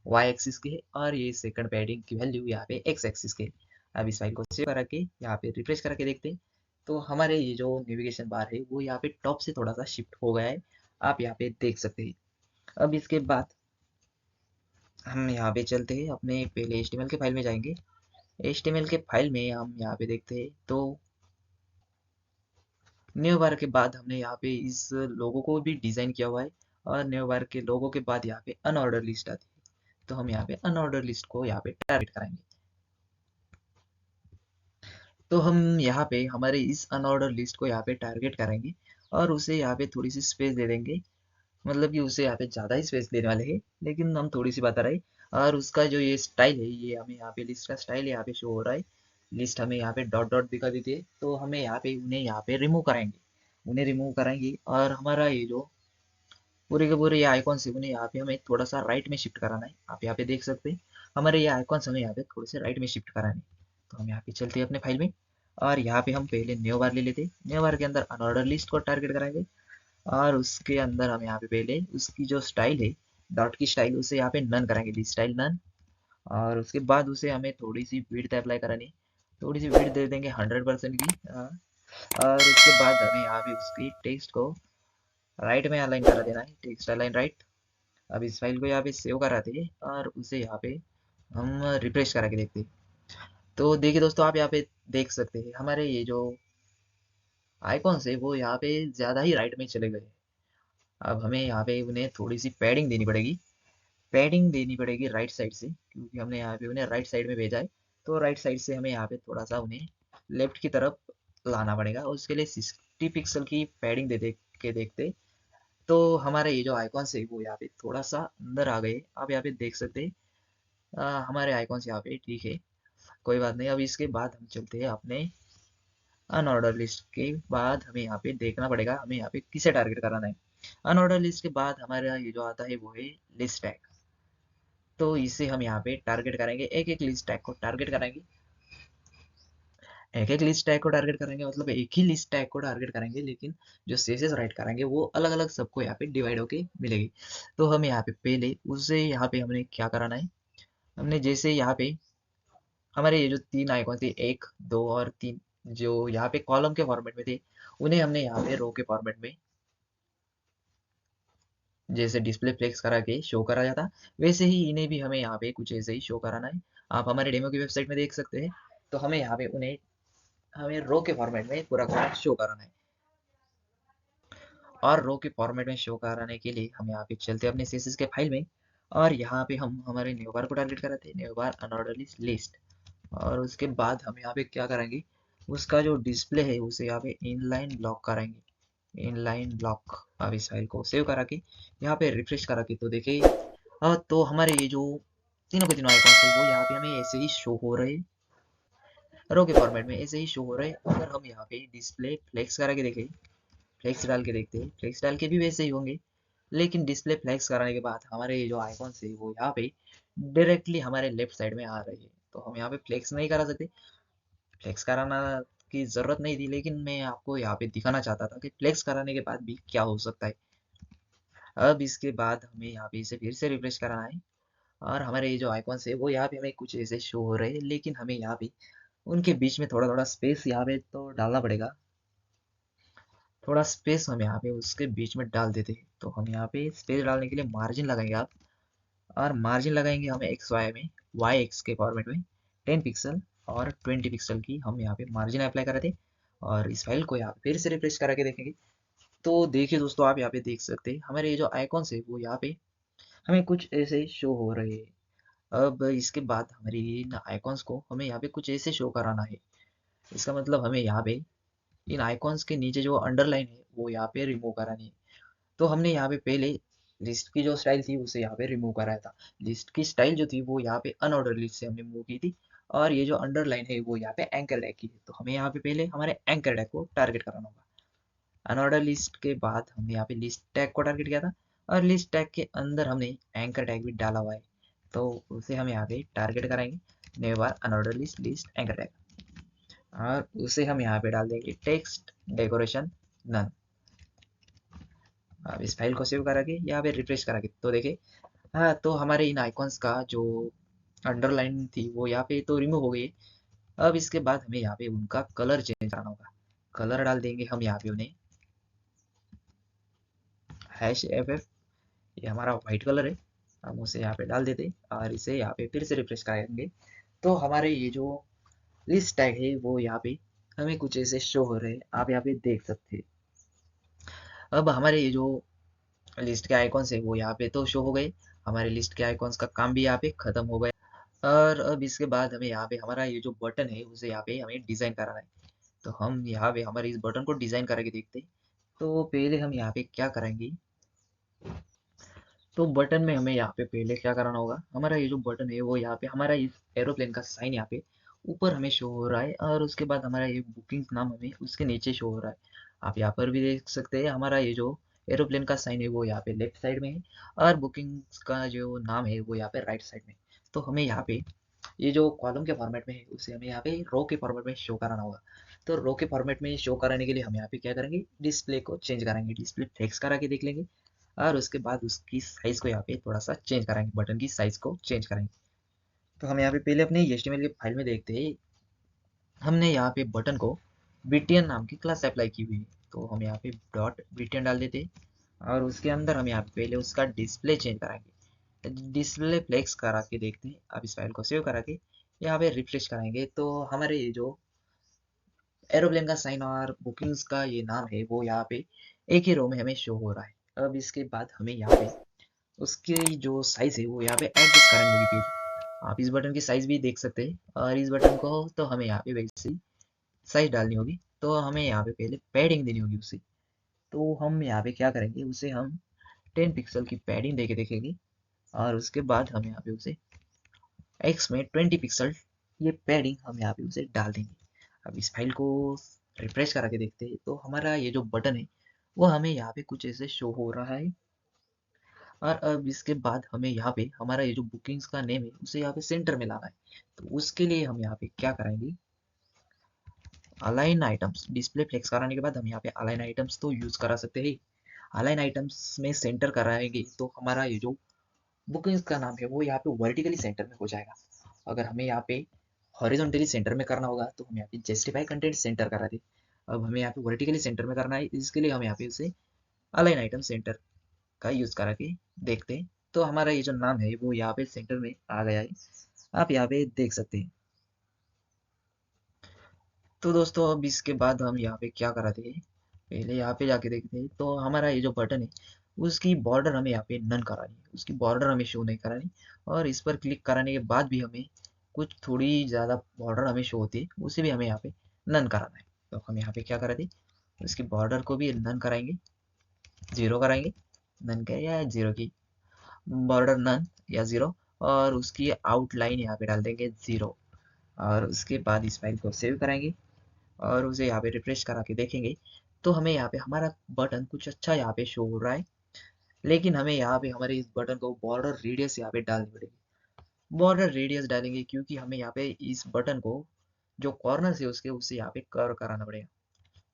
वाई एक्सिस की है, और ये सेकंड पैडिंग की वैल्यू यहाँ पे एक्स एक्सिस की है। अब इस फाइल को सेव करा के यहाँ पे रिफ्रेश करके देखते हैं तो हमारे ये जो नेविगेशन बार है वो यहाँ पे टॉप से थोड़ा सा शिफ्ट हो गया है, आप यहाँ पे देख सकते हैं। अब इसके बाद हम यहाँ पे चलते हैं अपने पहले HTML के फाइल में जाएंगे। HTML के फाइल में हम यहाँ पे देखते हैं तो न्यू बार के बाद हमने यहाँ पे इस लोगो को भी डिजाइन किया हुआ है, और न्यू बार के लोगो के बाद यहाँ पे अनऑर्डर लिस्ट आती है। तो हम यहाँ पे अनऑर्डर लिस्ट को यहाँ पे टारगेट कराएंगे। तो हम यहाँ पे हमारे इस अनऑर्डर लिस्ट को यहाँ पे टारगेट करेंगे और उसे यहाँ पे थोड़ी सी स्पेस दे देंगे, मतलब कि उसे यहाँ पे ज़्यादा ही स्पेस देने वाले हैं, लेकिन हम थोड़ी सी बता रहे हैं। और उसका जो ये स्टाइल है ये हमें यहाँ पे लिस्ट का स्टाइल यहाँ पे शो हो रहा है। लिस्ट हमें यहाँ पे डॉट डॉट दिखा देती है, तो हमें यहाँ पे उन्हें यहाँ पे रिमूव कराएंगे, उन्हें रिमूव कराएंगे। और हमारा ये जो पूरे के पूरे ये आइकॉन्स है उन्हें यहाँ पे हमें थोड़ा सा राइट में शिफ्ट कराना है। आप यहाँ पे देख सकते हैं हमारे ये आइकॉन्स हमें यहाँ पे थोड़े से राइट में शिफ्ट कराने। तो हम यहाँ पे चलते हैं अपने फाइल में, और यहाँ पे हम पहले न्यू बार ले लेते हैं। न्यू बार के अंदर अनऑर्डर लिस्ट को टारगेट कराएंगे, और उसके अंदर हम यहाँ पे पहले उसकी जो स्टाइल है डॉट की स्टाइल उसे यहाँ पे नन कराएंगे, लिस्ट स्टाइल नन। और उसके बाद उसे हमें थोड़ी सी विड्थ अप्लाई करानी है, थोड़ी सी विड्थ दे देंगे 100% की। और उसके बाद हमें यहाँ पे उसकी टेक्स्ट को राइट में अलाइन करा देना है, टेक्स्ट अलाइन राइट। अब इस फाइल को यहाँ पे सेव कराते हैं और उसे यहाँ पे हम रिफ्रेश करा के देखते हैं। तो देखिए दोस्तों आप यहाँ पे देख सकते हैं हमारे ये जो आइकॉन्स है वो यहाँ पे ज़्यादा ही राइट में चले गए। अब हमें यहाँ पे उन्हें थोड़ी सी पैडिंग देनी पड़ेगी, पैडिंग देनी पड़ेगी राइट साइड से, क्योंकि हमने यहाँ पे उन्हें राइट साइड में भेजा है। तो राइट साइड से हमें यहाँ पे थोड़ा सा उन्हें लेफ्ट की तरफ लाना पड़ेगा, और उसके लिए 60 पिक्सल की पैडिंग दे दे के देखते। तो हमारे ये जो आइकॉन्स है वो यहाँ पे थोड़ा सा अंदर आ गए, आप यहाँ पे देख सकते हैं। हमारे आइकॉन्स यहाँ पे ठीक है, कोई बात नहीं। अब इसके बाद हम चलते हैं अपने अनऑर्डर लिस्ट के बाद हमें यहाँ पे देखना पड़ेगा हमें यहाँ पे किसे टारगेट कराना है। अनऑर्डर लिस्ट के बाद हमारा ये जो आता है वो है लिस्ट टैग। तो इसे हम यहाँ पे टारगेट करेंगे, एक एक लिस्ट टैग को टारगेट करेंगे, एक एक लिस्ट टैग को टारगेट करेंगे, मतलब एक ही लिस्ट टैग को टारगेट करेंगे, लेकिन जो सेसेस राइट करेंगे वो अलग अलग सबको यहाँ पे डिवाइड होके मिलेगी। तो हम यहाँ पे पहले उसे यहाँ पे हमने क्या कराना है, हमने जैसे यहाँ पे हमारे ये जो तीन आइकॉन थे 1 2 और 3, जो यहाँ पे कॉलम के फॉर्मेट में थे उन्हें हमने यहाँ पे रो के फॉर्मेट में जैसे डिस्प्ले फ्लेक्स करा के शो करा जाता, वैसे ही इन्हें भी हमें यहाँ पे कुछ ऐसे ही शो कराना है। आप हमारे डेमो की वेबसाइट में देख सकते हैं। तो हमें यहाँ पे उन्हें हमें रो के फॉर्मेट में पूरा पूरा शो कराना है, और रो के फॉर्मेट में शो कराने के लिए हम यहाँ पे चलते हैं अपने सीएसएस के फाइल में, और यहाँ पे हम हमारे न्यू बार को टारगेट कराते हैं, न्यू बार अनऑर्डर लिस्ट। और उसके बाद हम यहाँ पे क्या करेंगे, उसका जो डिस्प्ले है उसे यहाँ पे इनलाइन ब्लॉक कराएंगे। Inline block. अब इस फाइल को सेव करा के यहाँ पे रिफ्रेश करा के तो देखिए तो हमारे ये जो तीनों के तीनों आइकॉन्स है वो यहाँ पे हमें ऐसे ही शो हो रहे, रो के फॉर्मेट में ऐसे ही शो हो रहे। अगर हम यहाँ पे डिस्प्ले फ्लेक्स करा के देखें, फ्लेक्स डाल के देखते हैं, फ्लेक्स डाल के भी वैसे ही होंगे, लेकिन डिस्प्ले फ्लेक्स कराने के बाद हमारे ये जो आइकॉन्स है वो यहाँ पे डायरेक्टली हमारे लेफ्ट साइड में आ रही है। तो हम यहाँ पे फ्लेक्स नहीं करा सकते, फ्लेक्स कराना की जरूरत नहीं थी, लेकिन मैं आपको यहाँ पे दिखाना चाहता था कि फ्लेक्स कराने के बाद भी क्या हो सकता है। अब इसके बाद हमें यहाँ पे इसे फिर से रिफ्रेश कराना है और हमारे ये जो आइकॉन्स है वो यहाँ पे हमें कुछ ऐसे शो हो रहे हैं, लेकिन हमें यहाँ पे उनके बीच में थोड़ा थोड़ा स्पेस यहाँ पे तो डालना पड़ेगा। थोड़ा स्पेस हम यहाँ पे उसके बीच में डाल देते हैं। तो हम यहाँ पे स्पेस डालने के लिए मार्जिन लगाएंगे आप, और मार्जिन लगाएंगे हमें एक्स वाई में, वाई एक्स के फॉर्मेट में 10 पिक्सल और 20 पिक्सल की हम यहाँ पे मार्जिन अप्लाई कर रहे थे। और इस फाइल को यहाँ पे फिर से रिफ्रेश करा के देखेंगे तो देखिए दोस्तों, आप यहाँ पे देख सकते हैं हमारे ये जो आइकॉन्स है वो यहाँ पे हमें कुछ ऐसे शो हो रहे हैं। अब इसके बाद हमारी इन आइकॉन्स को हमें यहाँ पे कुछ ऐसे शो कराना है। इसका मतलब हमें यहाँ पे इन आइकॉन्स के नीचे जो अंडरलाइन है वो यहाँ पे रिमूव करानी है। तो हमने यहाँ पे पहले लिस्ट की जो स्टाइल थी उसे यहाँ पे रिमूव कराया था। लिस्ट की स्टाइल जो थी वो यहाँ पे अनऑर्डर लिस्ट से हमने मूव की थी, और ये जो अंडरलाइन है वो यहाँ पे एंकर टैग की है। तो हमें यहाँ पे पहले हमारे एंकर टैग को टारगेट कराना होगा। अनऑर्डर लिस्ट के बाद हमने यहाँ पे लिस्ट टैग को टारगेट किया था, और लिस्ट टैग के अंदर हमने एंकर टैग भी डाला हुआ है, तो उसे हम यहाँ पे टारगेट कराएंगे never unordered list list anchor tag, और उसे हम यहाँ पे डाल देंगे टेक्स्ट डेकोरेशन नन। अब इस फाइल को सेव करा के यहाँ पे रिफ्रेश करा के तो देखे, हाँ, तो हमारे इन आइकॉन्स का जो अंडरलाइन थी वो यहाँ पे तो रिमूव हो गई। अब इसके बाद हमें यहाँ पे उनका कलर चेंज करना होगा। कलर डाल देंगे हम यहाँ पे उन्हें #FF, ये हमारा व्हाइट कलर है, हम उसे यहाँ पे डाल देते और इसे यहाँ पे फिर से रिफ्रेश कराएंगे तो हमारे ये जो लिस्ट टैग है वो यहाँ पे हमें कुछ ऐसे शो हो रहे हैं, आप यहाँ पे देख सकते हैं। अब हमारे ये जो लिस्ट के आइकॉन्स है वो यहाँ पे तो शो हो गए, हमारे लिस्ट के आइकॉन्स का काम भी यहाँ पे खत्म हो गया। और अब इसके बाद हमें यहाँ पे हमारा ये जो बटन है उसे यहाँ पे हमें डिजाइन कराना है। तो हम यहाँ पे हमारे इस बटन को डिजाइन करके देखते हैं। तो पहले हम यहाँ पे क्या करेंगे, तो बटन में हमें यहाँ पे पहले क्या कराना होगा, हमारा ये जो बटन है वो यहाँ पे हमारा इस एरोप्लेन का साइन यहाँ पे ऊपर हमें शो हो रहा है, और उसके बाद हमारा ये बुकिंग नाम हमें उसके नीचे शो हो रहा है। आप यहाँ पर भी देख सकते हैं हमारा ये जो एरोप्लेन का साइन है वो यहाँ पे लेफ्ट साइड में है, और बुकिंग का जो नाम है वो यहाँ पे राइट साइड में। तो हमें यहाँ पे ये जो कॉलम के फॉर्मेट में है उसे हमें यहाँ पे रो के फॉर्मेट में शो कराना होगा। तो रो के फॉर्मेट में शो कराने के लिए हम यहाँ पे क्या करेंगे, डिस्प्ले को चेंज करेंगे, डिस्प्ले फ्लेक्स करा के देख लेंगे, और उसके बाद उसकी साइज को यहाँ पे थोड़ा सा चेंज कराएंगे, बटन की साइज को चेंज कराएंगे। तो हम यहाँ पे पहले अपने HTML के फाइल में देखते हैं, हमने यहाँ पे बटन को बीटीएन नाम की क्लास अप्लाई की हुई है। तो हम यहाँ पे डॉट बीटीएन डाल देते हैं, और उसके अंदर हम यहाँ पे पहले उसका डिस्प्ले चेंज कराएंगे, डिस्प्ले फ्लेक्स करा के देखते हैं। अब इस फाइल को सेव करा के यहाँ पे रिफ्रेश कराएंगे तो हमारे ये जो एरोप्लेन का साइन और बुकिंग्स का ये नाम है वो यहाँ पे एक ही रो में हमें शो हो रहा है। अब इसके बाद हमें यहाँ पे उसकी जो साइज है वो यहाँ पे एडजस्ट करेंगे भी पेज। आप इस बटन की साइज भी देख सकते हैं, और इस बटन को तो हमें यहाँ पे वैसी साइज डालनी होगी, तो हमें यहाँ पे पहले पैडिंग देनी होगी उसे। तो हम यहाँ पे क्या करेंगे, उसे हम 10 पिक्सल की पैडिंग दे के देखेंगे, और उसके बाद हम यहाँ पे उसे एक्स में 20 पिक्सल ये पैडिंग हम यहाँ पे उसे डाल देंगे। अब इस फाइल को रिफ्रेश करा के देखते हैं तो हमारा ये जो बटन है वो हमें यहाँ पे कुछ ऐसे शो हो रहा है। और अब इसके बाद हमें यहाँ पे हमारा ये जो बुकिंग्स का नेम है उसे यहाँ पे सेंटर में लाना है। तो उसके लिए हम यहाँ पे क्या करेंगे, अलाइन आइटम्स, डिस्प्ले फ्लेक्स कराने के बाद हम यहाँ पे अलाइन आइटम्स तो यूज करा सकते हैं। अलाइन आइटम्स में सेंटर कराएंगे तो हमारा ये जो बुकिंग्स का नाम है वो यहाँ पे वर्टिकली सेंटर में हो जाएगा। अगर हमें यहाँ पे हॉरिजॉन्टली सेंटर में करना होगा तो हम यहाँ पे जस्टिफाई कंटेंट सेंटर करा दे। अब हमें यहाँ पे वर्टिकली सेंटर में करना है, इसके लिए हम यहाँ पे उसे अलाइन आइटम सेंटर का यूज करा के देखते हैं। तो हमारा ये जो नाम है वो यहाँ पे सेंटर में आ गया है, आप यहाँ पे देख सकते हैं। तो दोस्तों अब इसके बाद हम यहाँ पे क्या कराते हैं, पहले यहाँ पे जाके देखते हैं तो हमारा ये जो बटन है उसकी बॉर्डर हमें यहाँ पे नन करानी है, उसकी बॉर्डर हमें शो नहीं करानी। और इस पर क्लिक कराने के बाद भी हमें कुछ थोड़ी ज़्यादा बॉर्डर हमें शो होती है, उसे भी हमें यहाँ पे नन कराना है। तो हम यहाँ पे क्या कराते हैं, उसकी बॉर्डर को भी नन कराएंगे, 0 कराएंगे, नन का या 0 की बॉर्डर नन या 0, और उसकी आउटलाइन यहाँ पे डाल देंगे 0। और उसके बाद इस फाइल को सेव कराएंगे और उसे यहाँ पे रिफ्रेश करा के देखेंगे तो हमें यहाँ पे हमारा बटन कुछ अच्छा यहाँ पे शो हो रहा है। लेकिन हमें यहाँ पे हमारे इस बटन को बॉर्डर रेडियस यहाँ पे डालनी पड़ेगी। बॉर्डर रेडियस डालेंगे क्योंकि हमें यहाँ पे इस बटन को जो कॉर्नर से उसके उससे यहाँ पे कर्व कराना पड़ेगा।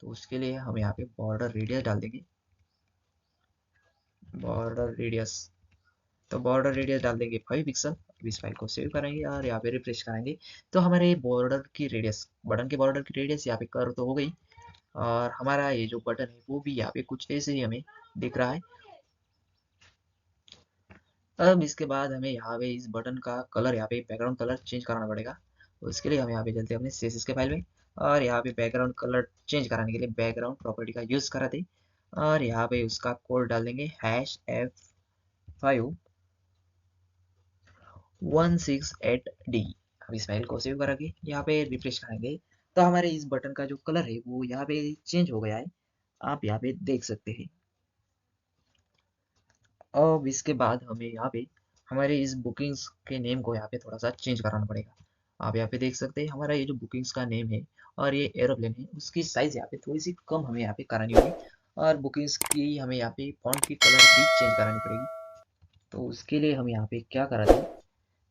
तो उसके लिए हम यहाँ पे बॉर्डर रेडियस डाल देंगे, बॉर्डर रेडियस। तो बॉर्डर रेडियस डाल देंगे 5 पिक्सल। इस फाइल को सेव करेंगे और यहाँ पे रिफ्रेश करेंगे तो हमारे बॉर्डर की रेडियस, बटन के बॉर्डर की रेडियस यहाँ पे कर्व तो हो गई। और हमारा ये जो बटन है वो भी यहाँ पे कुछ ऐसे ही हमें दिख रहा है। अब इसके बाद हमें यहाँ पे इस बटन का कलर, यहाँ पे बैकग्राउंड कलर चेंज कराना पड़ेगा। उसके लिए हम यहाँ पे चलते हैं अपने CSS के फाइल में और यहाँ पे बैकग्राउंड कलर चेंज कराने के लिए बैकग्राउंड प्रॉपर्टी का यूज कराते और यहाँ पे उसका कोड डाल देंगे #F5168D। अब इस फाइल को सेव करा के यहाँ पे रिफ्रेश करेंगे तो हमारे इस बटन का जो कलर है वो यहाँ पे चेंज हो गया है, आप यहाँ पे देख सकते हैं। अब इसके बाद हमें यहाँ पे हमारे इस बुकिंग्स के नेम को यहाँ पे थोड़ा सा चेंज कराना पड़ेगा। आप यहाँ पे देख सकते हैं हमारा ये जो बुकिंग्स का नेम है और ये एरोप्लेन है उसकी साइज यहाँ पे थोड़ी सी कम हमें यहाँ पे करानी होगी और बुकिंग्स की हमें यहाँ पे फॉन्ट की कलर भी चेंज करानी पड़ेगी। तो उसके लिए हम यहाँ पे क्या कराते हैं,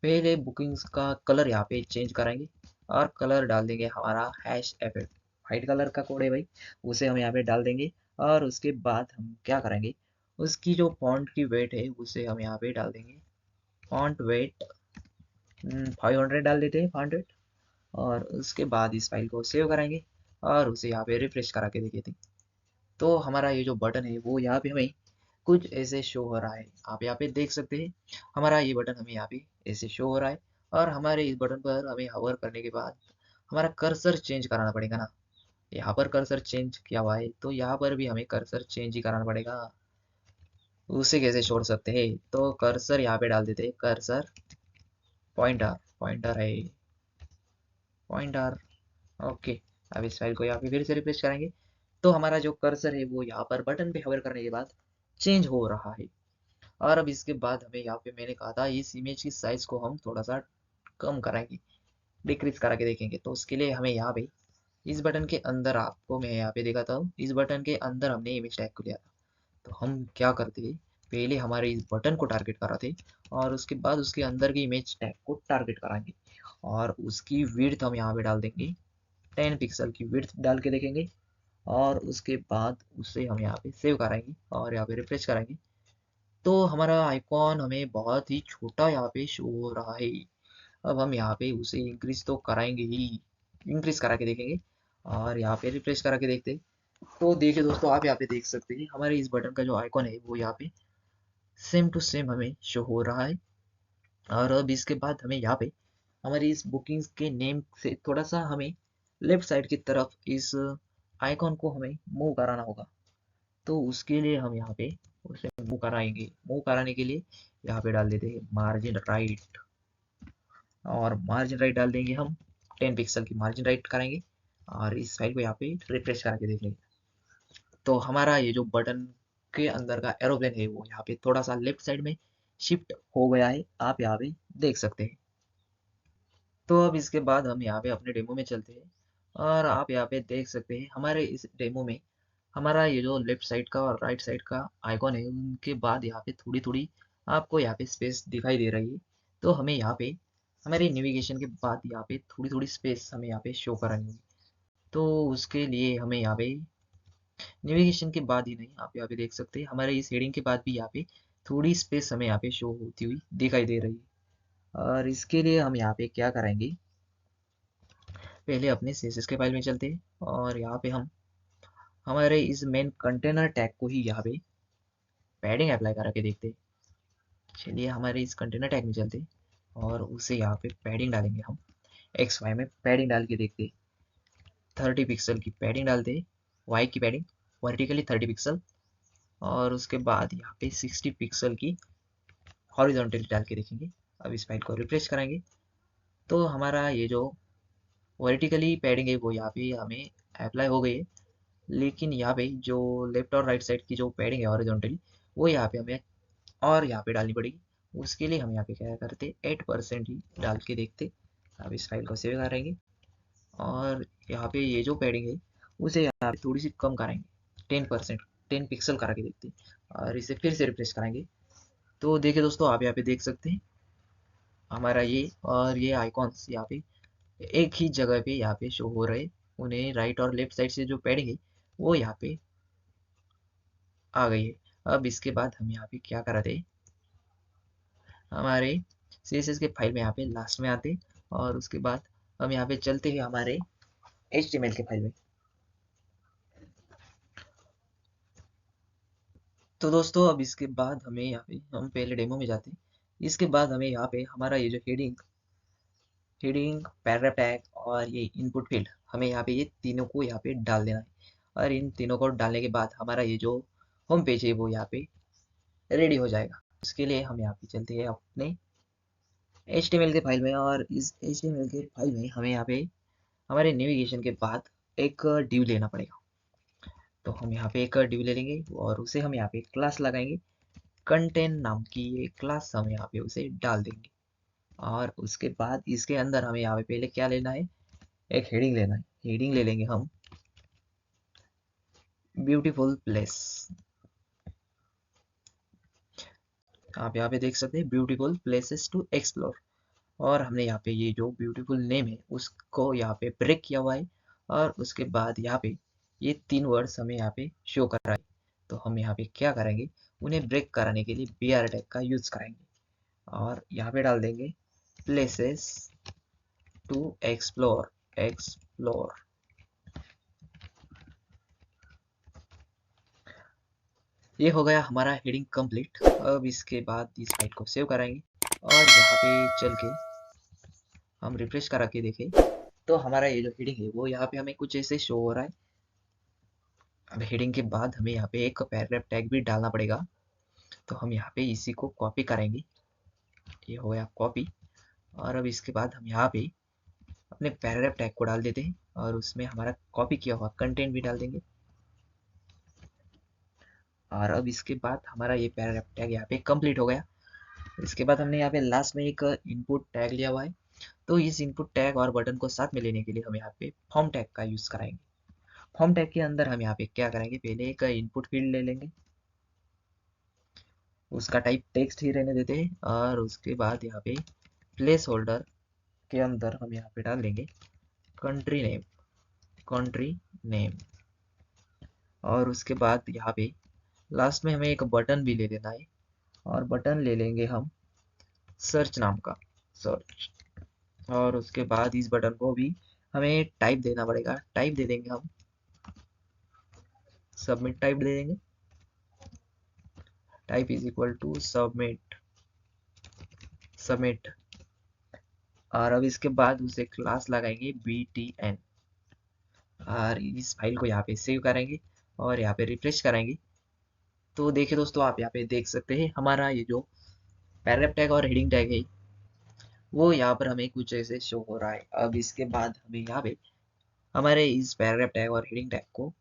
पहले बुकिंग्स का कलर यहाँ पे चेंज कराएंगे और कलर डाल देंगे हमारा #FF, वाइट कलर का कोड है भाई, उसे हम यहाँ पे डाल देंगे। और उसके बाद हम क्या करेंगे, उसकी जो फॉन्ट की वेट है उसे हम यहाँ पे डाल देंगे, फॉन्ट वेट 500 डाल देते हैं फॉन्ट वेट। और उसके बाद इस फाइल को सेव कराएंगे और उसे यहाँ पे रिफ्रेश करा के देखे थे तो हमारा ये जो बटन है वो यहाँ पे हमें कुछ ऐसे शो हो रहा है। आप यहाँ पे देख सकते हैं हमारा ये बटन हमें यहाँ पे ऐसे शो हो रहा है। और हमारे इस बटन पर हमें हवर करने के बाद हमारा कर्सर चेंज कराना पड़ेगा ना। यहाँ पर कर्सर चेंज किया हुआ है तो यहाँ पर भी हमें कर्सर चेंज ही कराना पड़ेगा। उसे कैसे छोड़ सकते हैं, तो कर्सर यहाँ पे डाल देते हैं, कर्सर पॉइंटर, पॉइंटर है, पॉइंटर। ओके। अब इस फाइल को यहाँ पे फिर से रिफ्रेश करेंगे तो हमारा जो कर्सर है वो यहाँ पर बटन पे हवर करने के बाद चेंज हो रहा है। और अब इसके बाद हमें यहाँ पे मैंने कहा था इस इमेज की साइज को हम थोड़ा सा कम कराएंगे, डिक्रीज करा के देखेंगे। तो उसके लिए हमें यहाँ पे इस बटन के अंदर, आपको मैं यहाँ पे दिखाता हूँ, इस बटन के अंदर हमने इमेज टैग को लिया था। तो हम क्या करते हैं, पहले हमारे इस बटन को टारगेट कराते और उसके बाद उसके अंदर की इमेज टैग को टारगेट कराएंगे और उसकी विड्थ हम यहाँ पे डाल देंगे, 10 पिक्सल की विड्थ डाल के देखेंगे। और उसके बाद उसे हम यहाँ पे सेव कराएंगे और यहाँ पे रिफ्रेश कराएंगे तो हमारा आइकॉन हमें बहुत ही छोटा यहाँ पे शो हो रहा है। अब हम यहाँ पे उसे इंक्रीज तो कराएंगे ही, इंक्रीज करा के देखेंगे और यहाँ पे रिफ्रेश करा के देखते हैं। तो देखिए दोस्तों, आप यहाँ पे देख सकते हैं हमारे इस बटन का जो आइकॉन है वो यहाँ पे सेम टू सेम हमें शो हो रहा है। और अब इसके बाद हमें यहाँ पे हमारी इस बुकिंग्स के नेम से थोड़ा सा हमें लेफ्ट साइड की तरफ इस आइकॉन को हमें मूव कराना होगा। तो उसके लिए हम यहाँ पे उसे मूव कराएंगे। मूव कराने के लिए यहाँ पे डाल देते हैं मार्जिन राइट, और मार्जिन राइट डाल देंगे हम, 10 पिक्सल की मार्जिन राइट कराएंगे और इस फाइल को यहाँ पे रिफ्रेश करा के देख लेंगे तो हमारा ये जो बटन के अंदर का एरोप्लेन है वो यहाँ पे थोड़ा सा लेफ्ट साइड में शिफ्ट हो गया है, आप यहाँ पे देख सकते हैं। तो अब इसके बाद हम यहाँ पे अपने डेमो में चलते हैं और आप यहाँ पे देख सकते हैं हमारे इस डेमो में हमारा ये जो लेफ्ट साइड का और राइट साइड का आइकॉन है उनके बाद यहाँ पे थोड़ी थोड़ी आपको यहाँ पे स्पेस दिखाई दे रही है। तो हमें यहाँ पे हमारे नेविगेशन के बाद यहाँ पे थोड़ी थोड़ी स्पेस हमें यहाँ पे शो करानी होगी। तो उसके लिए हमें यहाँ पे नेविगेशन के बाद ही नहीं, आप यहाँ पे देख सकते हैं हमारे इस हेडिंग के बाद भी यहाँ पे थोड़ी स्पेस हमें यहाँ पे शो होती हुई दिखाई दे रही है। और इसके लिए हम यहाँ पे क्या करेंगे, पहले अपने CSS के फाइल में चलते हैं और यहाँ पे हम हमारे इस मेन कंटेनर टैग को ही यहाँ पे पैडिंग अप्लाई करा के देखते हैं। चलिए हमारे इस कंटेनर टैग में चलते हैं और उसे यहाँ पे पैडिंग डालेंगे हम, XY में पैडिंग डाल के देखते हैं। 30 पिक्सल की पैडिंग डालते हैं, Y की पैडिंग वर्टिकली 30 पिक्सल, और उसके बाद यहाँ पे 60 पिक्सल की हॉरिजॉन्टली डाल के देखेंगे। अब इस फाइल को रिफ्रेश कराएंगे तो हमारा ये जो वर्टिकली पैडिंग है वो यहाँ पे हमें अप्लाई हो गई है। लेकिन यहाँ पे जो लेफ्ट और राइट साइड की जो पैडिंग है हॉरिजॉन्टली, वो यहाँ पे हमें और यहाँ पे डालनी पड़ेगी। उसके लिए हम यहाँ पे क्या करते, 8% ही डाल के देखते। अब इस फाइल को सेव करेंगे और यहाँ पे ये जो पैडिंग है उसे यहाँ पे थोड़ी सी कम करेंगे, 10%, 10 पिक्सल करा के देखते और इसे फिर से रिफ्रेश कराएंगे। तो देखिए दोस्तों, आप यहाँ पे देख सकते हैं हमारा ये और ये आइकॉन्स यहाँ पे एक ही जगह पे यहाँ पे शो हो रहे। उन्हें राइट और लेफ्ट साइड से जो पैडिंग है वो यहाँ पे आ गई है। अब इसके बाद हम यहाँ पे क्या कराते, हमारे CSS के फाइल में यहाँ पे लास्ट में आते और उसके बाद हम यहाँ पे चलते हैं हमारे HTML के फाइल में। तो दोस्तों अब इसके बाद हमें यहाँ पे, हम पहले डेमो में जाते हैं। इसके बाद हमें यहाँ पे हमारा ये जो हेडिंग पैराग्राफ टैग और ये इनपुट फील्ड, हमें यहाँ पे ये तीनों को यहाँ पे डाल देना है। और इन तीनों को डालने के बाद हमारा ये जो होम पेज है वो यहाँ पे रेडी हो जाएगा। उसके लिए हम यहाँ पे चलते हैं अपने HTML के फाइल में और इस HTML के फाइल में हमें यहाँ पे हमारे नेविगेशन के बाद एक डिव लेना पड़ेगा। तो हम यहाँ पे एक डिव ले लेंगे और उसे हम यहाँ पे क्लास लगाएंगे। कंटेंट नाम की ये क्लास हम यहाँ पे उसे डाल देंगे और उसके बाद इसके अंदर हमें यहाँ पे पहले क्या लेना है, एक हेडिंग लेना है। हेडिंग ले लेंगे हम ब्यूटीफुल प्लेस। आप यहाँ पे देख सकते हैं ब्यूटीफुल प्लेसेस टू एक्सप्लोर। और हमने यहाँ पे ये जो ब्यूटीफुल नेम है उसको यहाँ पे ब्रेक किया हुआ है और उसके बाद यहाँ पे ये 3 वर्ड्स हमें यहाँ पे शो कर रहा है। तो हम यहाँ पे क्या करेंगे, उन्हें ब्रेक कराने के लिए BR टैग का यूज करेंगे और यहाँ पे डाल देंगे प्लेसेस टू एक्सप्लोर। ये हो गया हमारा हेडिंग कंप्लीट। अब इसके बाद इस फाइल को सेव कराएंगे और यहाँ पे चल के हम रिफ्रेश करा के देखें तो हमारा ये जो हेडिंग है वो यहाँ पे हमें कुछ ऐसे शो हो रहा है। अब हेडिंग के बाद हमें यहाँ पे एक पैराग्राफ टैग भी डालना पड़ेगा। तो हम यहाँ पे इसी को कॉपी करेंगे, ये हो गया कॉपी। और अब इसके बाद हम यहाँ पे अपने पैराग्राफ टैग को डाल देते हैं और उसमें हमारा कॉपी किया हुआ कंटेंट भी डाल देंगे। और अब इसके बाद हमारा ये पैराग्राफ टैग यहाँ पे कंप्लीट हो गया। इसके बाद हमने यहाँ पे लास्ट में एक इनपुट टैग लिया हुआ है। तो इस इनपुट टैग और बटन को साथ में लेने के लिए हम यहाँ पे फॉर्म टैग का यूज कराएंगे। फॉर्म टैग के अंदर हम यहाँ पे क्या करेंगे, पहले एक इनपुट फील्ड ले लेंगे, उसका टाइप टेक्स्ट ही रहने देते हैं और उसके बाद यहाँ पे प्लेस होल्डर के अंदर हम यहाँ पे डाल देंगे कंट्री नेम। और उसके बाद यहाँ पे लास्ट में हमें एक बटन भी ले लेना है और बटन ले लेंगे हम सर्च नाम का, सर्च। और उसके बाद इस बटन को भी हमें टाइप देना पड़ेगा। टाइप दे देंगे हम सबमिट, टाइप दे देंगे type is equal to submit. और अब इसके बाद उसे क्लास लगाएंगे btn और इस फाइल को यहाँ पे सेव करेंगे और यहाँ पे रिफ्रेश करेंगे। तो देखिए दोस्तों, आप यहाँ पे देख सकते हैं हमारा ये जो पैराग्राफ टैग और हेडिंग टैग है वो यहाँ पर हमें कुछ ऐसे शो हो रहा है। अब इसके बाद हमें यहाँ पे हमारे इस पैराग्राफ टैग और हेडिंग टैग को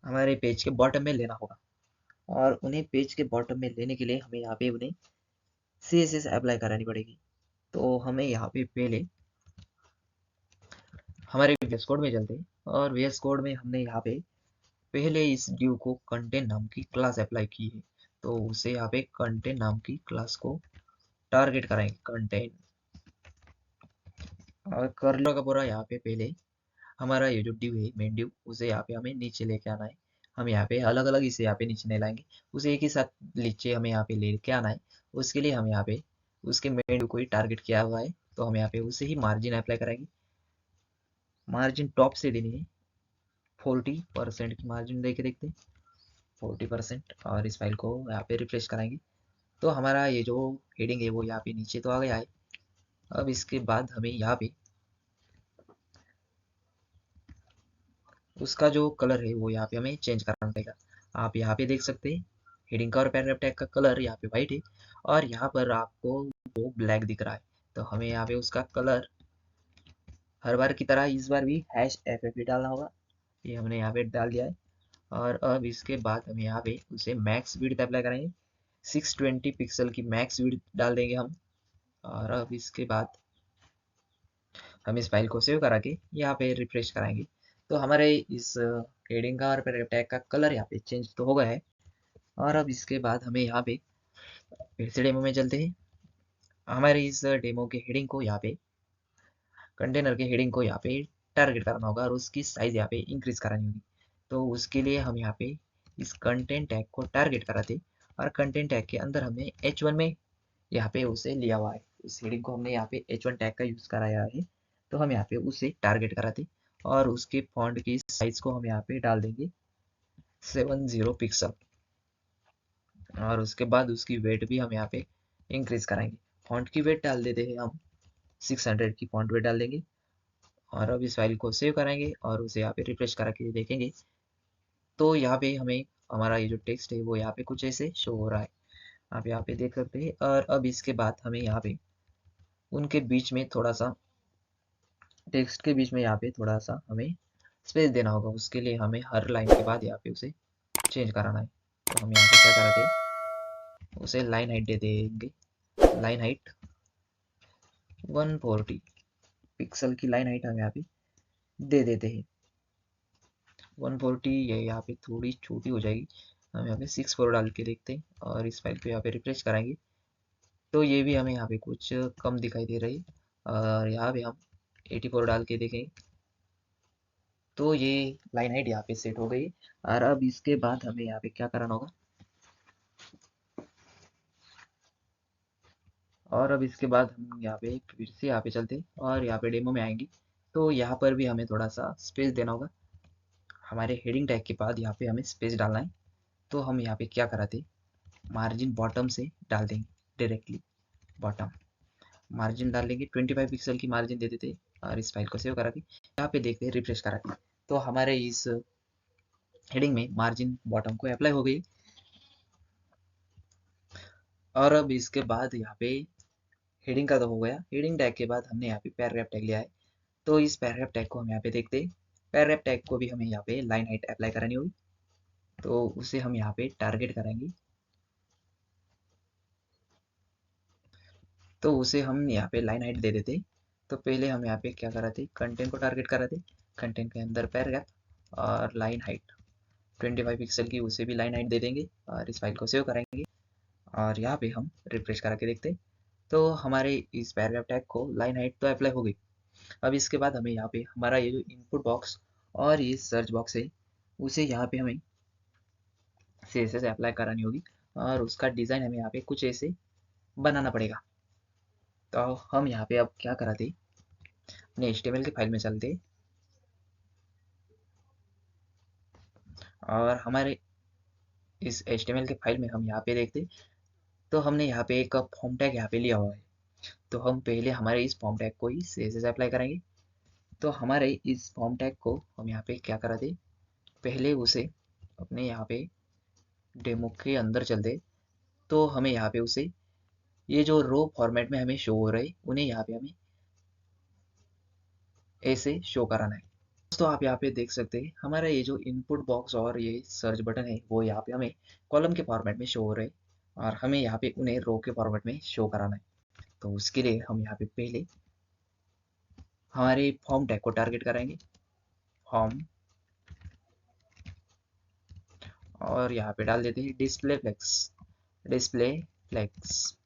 हमारे पेज के बॉटम में लेना होगा और उन्हें पेज के बॉटम में लेने के लिए हमें यहाँ पे उन्हें CSS अप्लाई करानी पड़ेगी। तो हमें यहाँ पे पहले हमारे VS कोड में चलते हैं और VS कोड में हमने यहाँ पे पहले इस ड्यू को कंटेंट नाम की क्लास अप्लाई की है। तो उसे यहाँ पे कंटेंट नाम की क्लास को टारगेट कराएंगे कंटेंट और कर्ली का पूरा यहाँ पे पहले हमारा ये जो ड्यू है मेन ड्यू, उसे यहाँ पे हमें नीचे लेके आना है। हम यहाँ पे अलग अलग इसे यहाँ पे नीचे नहीं लाएंगे, उसे एक ही साथ नीचे हमें यहाँ पे लेके आना है। उसके लिए हम यहाँ पे उसके मेन ड्यू को ही टारगेट किया हुआ है। तो हम यहाँ पे उसे ही मार्जिन अप्लाई कराएंगे। मार्जिन टॉप से देनी है, 40% की मार्जिन दे के देखते हैं, 40%। और इस फाइल को यहाँ पे रिफ्रेश कराएंगे तो हमारा ये जो हेडिंग है वो यहाँ पे नीचे तो आ गया है। अब इसके बाद हमें यहाँ पे उसका जो कलर है वो यहाँ पे हमें चेंज करना पड़ेगा। आप यहाँ पे देख सकते हैं हेडिंग का और पैराग्राफ टैग का कलर यहाँ पे व्हाइट है और यहाँ पर आपको वो ब्लैक दिख रहा है। तो हमें यहाँ पे उसका कलर हर बार की तरह इस बार भी #FFP डालना होगा ये हमने यहाँ पे डाल दिया है। और अब इसके बाद हम यहाँ पे उसे मैक्स विड्थ अप्लाई करेंगे, 620 पिक्सल की मैक्स विड्थ डाल देंगे हम। और अब इसके बाद हम इस फाइल को सेव करा के यहाँ पे रिफ्रेश कराएंगे, तो हमारे इस हेडिंग का और टैग का कलर यहाँ पे चेंज तो हो गया है। और अब इसके बाद हमें यहाँ पे फिर से डेमो में चलते हैं। हमारे इस डेमो के हेडिंग को यहाँ पे, कंटेनर के हेडिंग को यहाँ पे टारगेट करना होगा और उसकी साइज यहाँ पे इंक्रीज करानी होगी। तो उसके लिए हम यहाँ पे इस कंटेंट टैग को टारगेट कराते और कंटेंट टैग के अंदर हमने H1 में यहाँ पे उसे लिया हुआ है। उस हेडिंग को हमने यहाँ पे H1 टैग का यूज कराया है, तो हम यहाँ पे उसे टारगेट कराते और उसके फॉन्ट की साइज को हम यहाँ पे डाल देंगे 70 पिक्सल। और उसके बाद उसकी वेट भी हम यहाँ पे इंक्रीज कराएंगे। फॉन्ट की वेट डाल देते हैं हम 600 की फॉन्ट वेट डाल देंगे। और अब इस फाइल को सेव कराएंगे और उसे यहाँ पे रिफ्रेश करा के देखेंगे, तो यहाँ पे हमें हमारा ये जो टेक्स्ट है वो यहाँ पे कुछ ऐसे शो हो रहा है, आप यहाँ पे देख सकते हैं। और अब इसके बाद हमें यहाँ पे उनके बीच में थोड़ा सा, टेक्स्ट के बीच में यहाँ पे थोड़ा सा हमें स्पेस देना होगा। उसके लिए हमें हर लाइन के बाद यहाँ पे उसे चेंज कराना है। तो हम यहाँ पे क्या कराते हैं, उसे लाइन हाइट दे देंगे, लाइन हाइट 140 पिक्सल की लाइन हाइट हम यहाँ पे दे देते हैं। 140 ये यहाँ पे थोड़ी छोटी हो जाएगी, हम यहाँ पे 64 डाल के देखते हैं और इस फाइल को यहाँ पे रिफ्रेश कराएंगे, तो ये भी हमें यहाँ पे कुछ कम दिखाई दे रही है। और यहाँ पे हम 84 डाल के देखें, तो ये लाइन हाइट यहाँ पे सेट हो गई। और अब इसके बाद हमें यहाँ पे क्या कराना होगा, और अब इसके बाद हम यहाँ पे फिर से यहाँ पे चलते और यहाँ पे डेमो में आएंगे, तो यहाँ पर भी हमें थोड़ा सा स्पेस देना होगा। हमारे हेडिंग टैग के बाद यहाँ पे हमें स्पेस डालना है, तो हम यहाँ पे क्या कराते, मार्जिन बॉटम से डाल देंगे, डायरेक्टली बॉटम मार्जिन डाल लेंगे, 25 पिक्सल की मार्जिन दे देते और इस फाइल को सेव करा के यहाँ पे देखते हैं, रिफ्रेश करा के, तो हमारे इस हेडिंग में मार्जिन बॉटम को अप्लाई हो गई। और अब इसके बाद यहाँ पे हेडिंग का तो हो गया, हेडिंग टैग के बाद हमने यहाँ पे पैराग्राफ टैग लिया है, तो इस पैराग्राफ टैग को हम यहाँ पे देखते हैं। पैराग्राफ टैग को भी हमें यहाँ पे लाइन हाइट अप्लाई करानी होगी, तो उसे हम यहाँ पे टारगेट करेंगे, तो उसे हम यहाँ पे लाइन हाइट दे देते। तो पहले हम यहाँ पे क्या कराते, कंटेंट को टारगेट कराते, कंटेंट के अंदर पैराग्राफ और लाइन हाइट 25 पिक्सल की उसे भी लाइन हाइट दे देंगे और इस फाइल को सेव करेंगे और यहाँ पे हम रिफ्रेश करा के देखते हैं, तो हमारे इस पैराग्राफ टैग को लाइन हाइट तो अप्लाई हो गई। अब इसके बाद हमें यहाँ पे हमारा ये जो इनपुट बॉक्स और ये सर्च बॉक्स है, उसे यहाँ पे हमें CSS अप्लाई करानी होगी और उसका डिज़ाइन हमें यहाँ पे कुछ ऐसे बनाना पड़ेगा। तो हम यहाँ पे अब क्या कराते, अपने HTML के फाइल में चलते और हमारे इस HTML के फाइल में हम यहाँ पे देखते, तो हमने यहाँ पे एक फॉर्म टैग यहाँ पे लिया हुआ है, तो हम पहले हमारे इस फॉर्म टैग को ही CSS अप्लाई करेंगे। तो हमारे इस फॉर्म टैग को हम यहाँ पे क्या कराते, पहले उसे अपने यहाँ पे डेमो के अंदर चलते, तो हमें यहाँ पे उसे ये जो रो फॉर्मेट में हमें शो हो रहे उन्हें यहाँ पे हमें ऐसे शो कराना है। दोस्तों आप यहाँ पे देख सकते हैं हमारा ये जो इनपुट बॉक्स और ये सर्च बटन है वो यहाँ पे हमें कॉलम के फॉर्मेट में शो हो रहे हैं और हमें यहाँ पे उन्हें रो के फॉर्मेट में शो कराना है। तो उसके लिए हम यहाँ पे पहले हमारे फॉर्म टैग को टारगेट करेंगे, फॉर्म, और यहाँ पे डाल देते हैं डिस्प्ले फ्लेक्स, डिस्प्ले फ्लेक्स।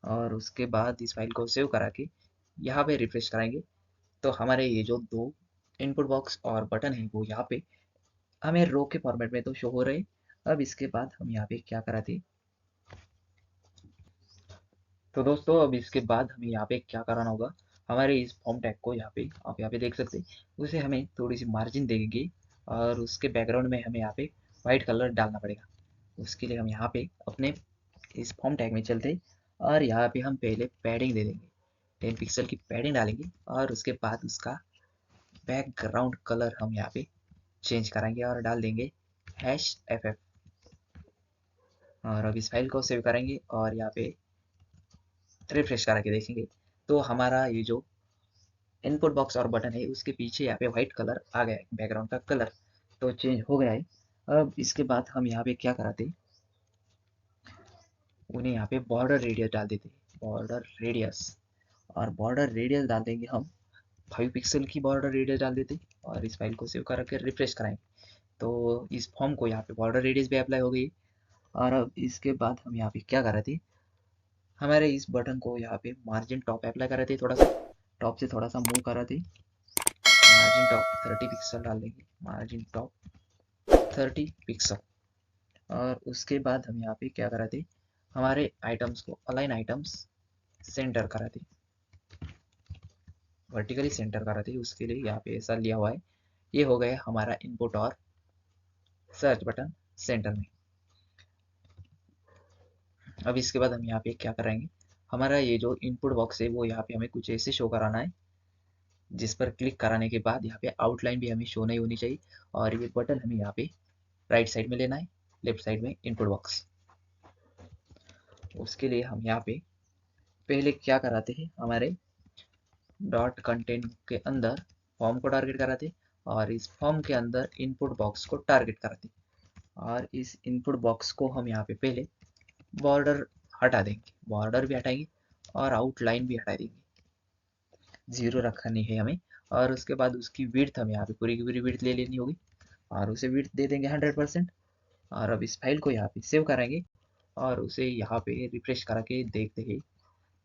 और उसके बाद इस फाइल को सेव करा के यहाँ पे रिफ्रेश कराएंगे, तो हमारे ये जो दो इनपुट बॉक्स और बटन है वो यहाँ पे हमें रो के फॉर्मेट में तो शो हो रहे। अब इसके बाद हम यहाँ पे क्या कराते, तो दोस्तों अब इसके बाद हमें यहाँ पे क्या कराना होगा, हमारे इस फॉर्म टैग को यहाँ पे आप यहाँ पे देख सकते हैं, उसे हमें थोड़ी सी मार्जिन देंगे और उसके बैकग्राउंड में हमें यहाँ पे वाइट कलर डालना पड़ेगा। उसके लिए हम यहाँ पे अपने इस फॉर्म टैग में चलते और यहाँ पे हम पहले पैडिंग दे देंगे, 10 पिक्सल की पैडिंग डालेंगे और उसके बाद उसका बैकग्राउंड कलर हम यहाँ पे चेंज कराएंगे और डाल देंगे #FF। और अब इस फाइल को सेव करेंगे और यहाँ पे रिफ्रेश करा के देखेंगे, तो हमारा ये जो इनपुट बॉक्स और बटन है उसके पीछे यहाँ पे व्हाइट कलर आ गया है, बैकग्राउंड का कलर तो चेंज हो गया है। अब इसके बाद हम यहाँ पे क्या कराते, उन्हें यहाँ पे बॉर्डर रेडियस डाल देते, बॉर्डर रेडियस, और बॉर्डर रेडियस डाल देंगे हम 5 पिक्सल की बॉर्डर रेडियस डाल देते, और इस फाइल को सेव करके रिफ्रेश कराएंगे तो इस फॉर्म को यहाँ पे बॉर्डर रेडियस भी अप्लाई हो गई। और अब इसके बाद हम यहाँ पे क्या कर रहे थे, हमारे इस बटन को यहाँ पे मार्जिन टॉप अप्लाई कर रहे थे, थोड़ा सा टॉप से थोड़ा सा मूव कर रहे थे, मार्जिन टॉप 30 पिक्सल डाल देंगे, मार्जिन टॉप 30 पिक्सल। और उसके बाद हम यहाँ पे क्या कर रहे थे, हमारे आइटम्स को अलाइन आइटम्स सेंटर कर रहे थे, वर्टिकली सेंटर कर रहे थे, उसके लिए यहाँ पे ऐसा लिया हुआ है। ये हो गया हमारा इनपुट और सर्च बटन सेंटर में। अब इसके बाद हम यहाँ पे क्या कराएंगे, हमारा ये जो इनपुट बॉक्स है वो यहाँ पे हमें कुछ ऐसे शो कराना है, जिस पर क्लिक कराने के बाद यहाँ पे आउटलाइन भी हमें शो नहीं होनी चाहिए, और ये बटन हमें यहाँ पे राइट साइड में लेना है, लेफ्ट साइड में इनपुट बॉक्स। उसके लिए हम यहाँ पे पहले क्या कराते हैं, हमारे डॉट कंटेंट के अंदर फॉर्म को टारगेट कराते, और इस फॉर्म के अंदर इनपुट बॉक्स को टारगेट कराते, और इस इनपुट बॉक्स को हम यहाँ पे पहले बॉर्डर हटा देंगे, बॉर्डर भी हटाएंगे और आउटलाइन भी हटा देंगे, 0 रखनी है हमें। और उसके बाद उसकी विड्थ हमें यहाँ पे पूरी की पूरी विड्थ ले लेनी होगी, और उसे विड्थ दे देंगे 100%। और अब इस फाइल को यहाँ पे सेव कराएंगे और उसे यहाँ पे रिफ्रेश करा के देखते हैं।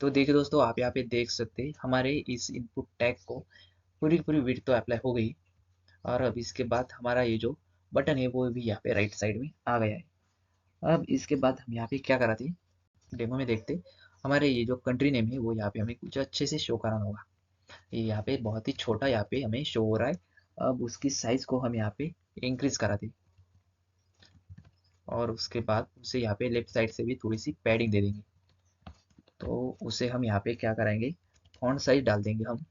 तो देखिए दोस्तों, आप यहाँ पे देख सकते हैं हमारे इस इनपुट टैग को पूरी की पूरी विड्थ तो अप्लाई हो गई, और अब इसके बाद हमारा ये जो बटन है वो भी यहाँ पे राइट साइड में आ गया है। अब इसके बाद हम यहाँ पे क्या कराते हैं, डेमो में देखते, हमारे ये जो कंट्री नेम है वो यहाँ पे हमें कुछ अच्छे से शो कराना होगा। ये यहाँ पे बहुत ही छोटा यहाँ पे हमें शो हो रहा है। अब उसकी साइज को हम यहाँ पे इंक्रीज कराते, और उसके बाद उसे यहाँ पे लेफ्ट साइड से भी थोड़ी सी पैडिंग दे देंगे। तो उसे हम यहाँ पे क्या कराएंगे, फॉन्ट साइज डाल देंगे हम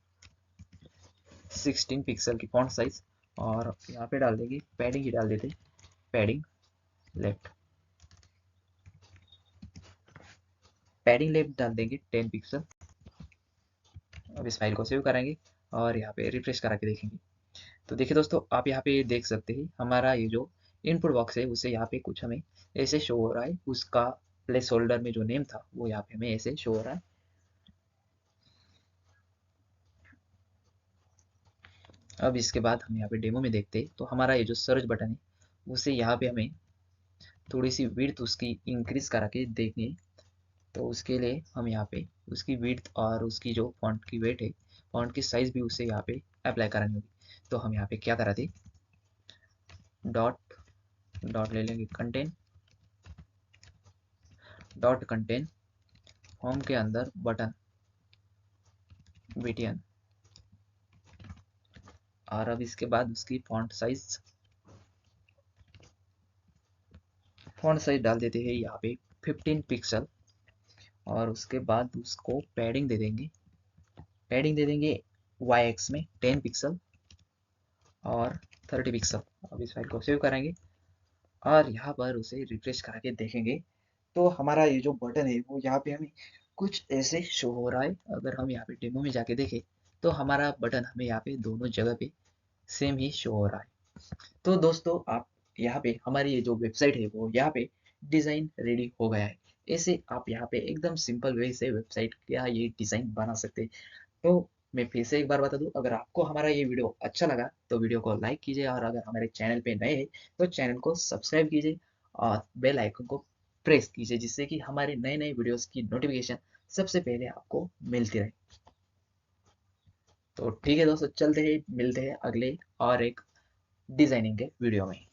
16 पिक्सल की फॉन्ट साइज, और यहाँ पे डाल देंगे पैडिंग ही डाल देते, पैडिंग लेफ्ट, पैडिंग लेफ्ट डाल देंगे 10 पिक्सल। अब इस फाइल को सेव करेंगे और यहाँ पे रिफ्रेश करा के देखेंगे। तो देखिए दोस्तों, आप यहाँ पे देख सकते हैं हमारा ये जो इनपुट बॉक्स है उसे यहाँ पे कुछ हमें ऐसे शो हो रहा है, उसका प्लेस होल्डर में जो नेम था वो यहाँ पे हमें ऐसे शो हो रहा है। अब इसके बाद हम यहाँ पे डेमो में देखते हैं तो हमारा ये जो सर्च बटन है उसे यहाँ पे हमें थोड़ी सी विड्थ उसकी इंक्रीज करा के देखनी है। तो उसके लिए हम यहाँ पे उसकी विड्थ और उसकी जो फॉन्ट की वेट है, फॉन्ट की साइज भी उसे यहाँ पे अप्लाई करानी होगी। तो हम यहाँ पे क्या कराते, डॉट डॉट ले लेंगे कंटेंट, डॉट कंटेंट फॉर्म के अंदर बटन btn, और अब इसके बाद उसकी फॉन्ट साइज डाल देते हैं यहाँ पे 15 पिक्सल, और उसके बाद उसको पैडिंग दे देंगे, पैडिंग दे देंगे वाई एक्स में 10 पिक्सल और 30 पिक्सल। अब इस फाइल को सेव करेंगे और यहाँ पर उसे रिफ्रेश करा के देखेंगे तो हमारा ये जो बटन है वो यहाँ पे हमें कुछ ऐसे शो हो रहा है। अगर हम यहाँ पे डेमो में जाके देखें तो हमारा बटन हमें यहाँ पे दोनों जगह पे सेम ही शो हो रहा है। तो दोस्तों, आप यहाँ पे हमारी ये जो वेबसाइट है वो यहाँ पे डिज़ाइन रेडी हो गया है। ऐसे आप यहाँ पे एकदम सिंपल वे से वेबसाइट का ये डिज़ाइन बना सकते हैं। तो मैं फिर से एक बार बता दूं, अगर आपको हमारा ये वीडियो अच्छा लगा तो वीडियो को लाइक कीजिए, और अगर हमारे चैनल पे नए हैं तो चैनल को सब्सक्राइब कीजिए और बेल आइकन को प्रेस कीजिए, जिससे कि हमारे नए नए वीडियोस की नोटिफिकेशन सबसे पहले आपको मिलती रहे। तो ठीक है दोस्तों, चलते हैं, मिलते हैं अगले और एक डिजाइनिंग के वीडियो में।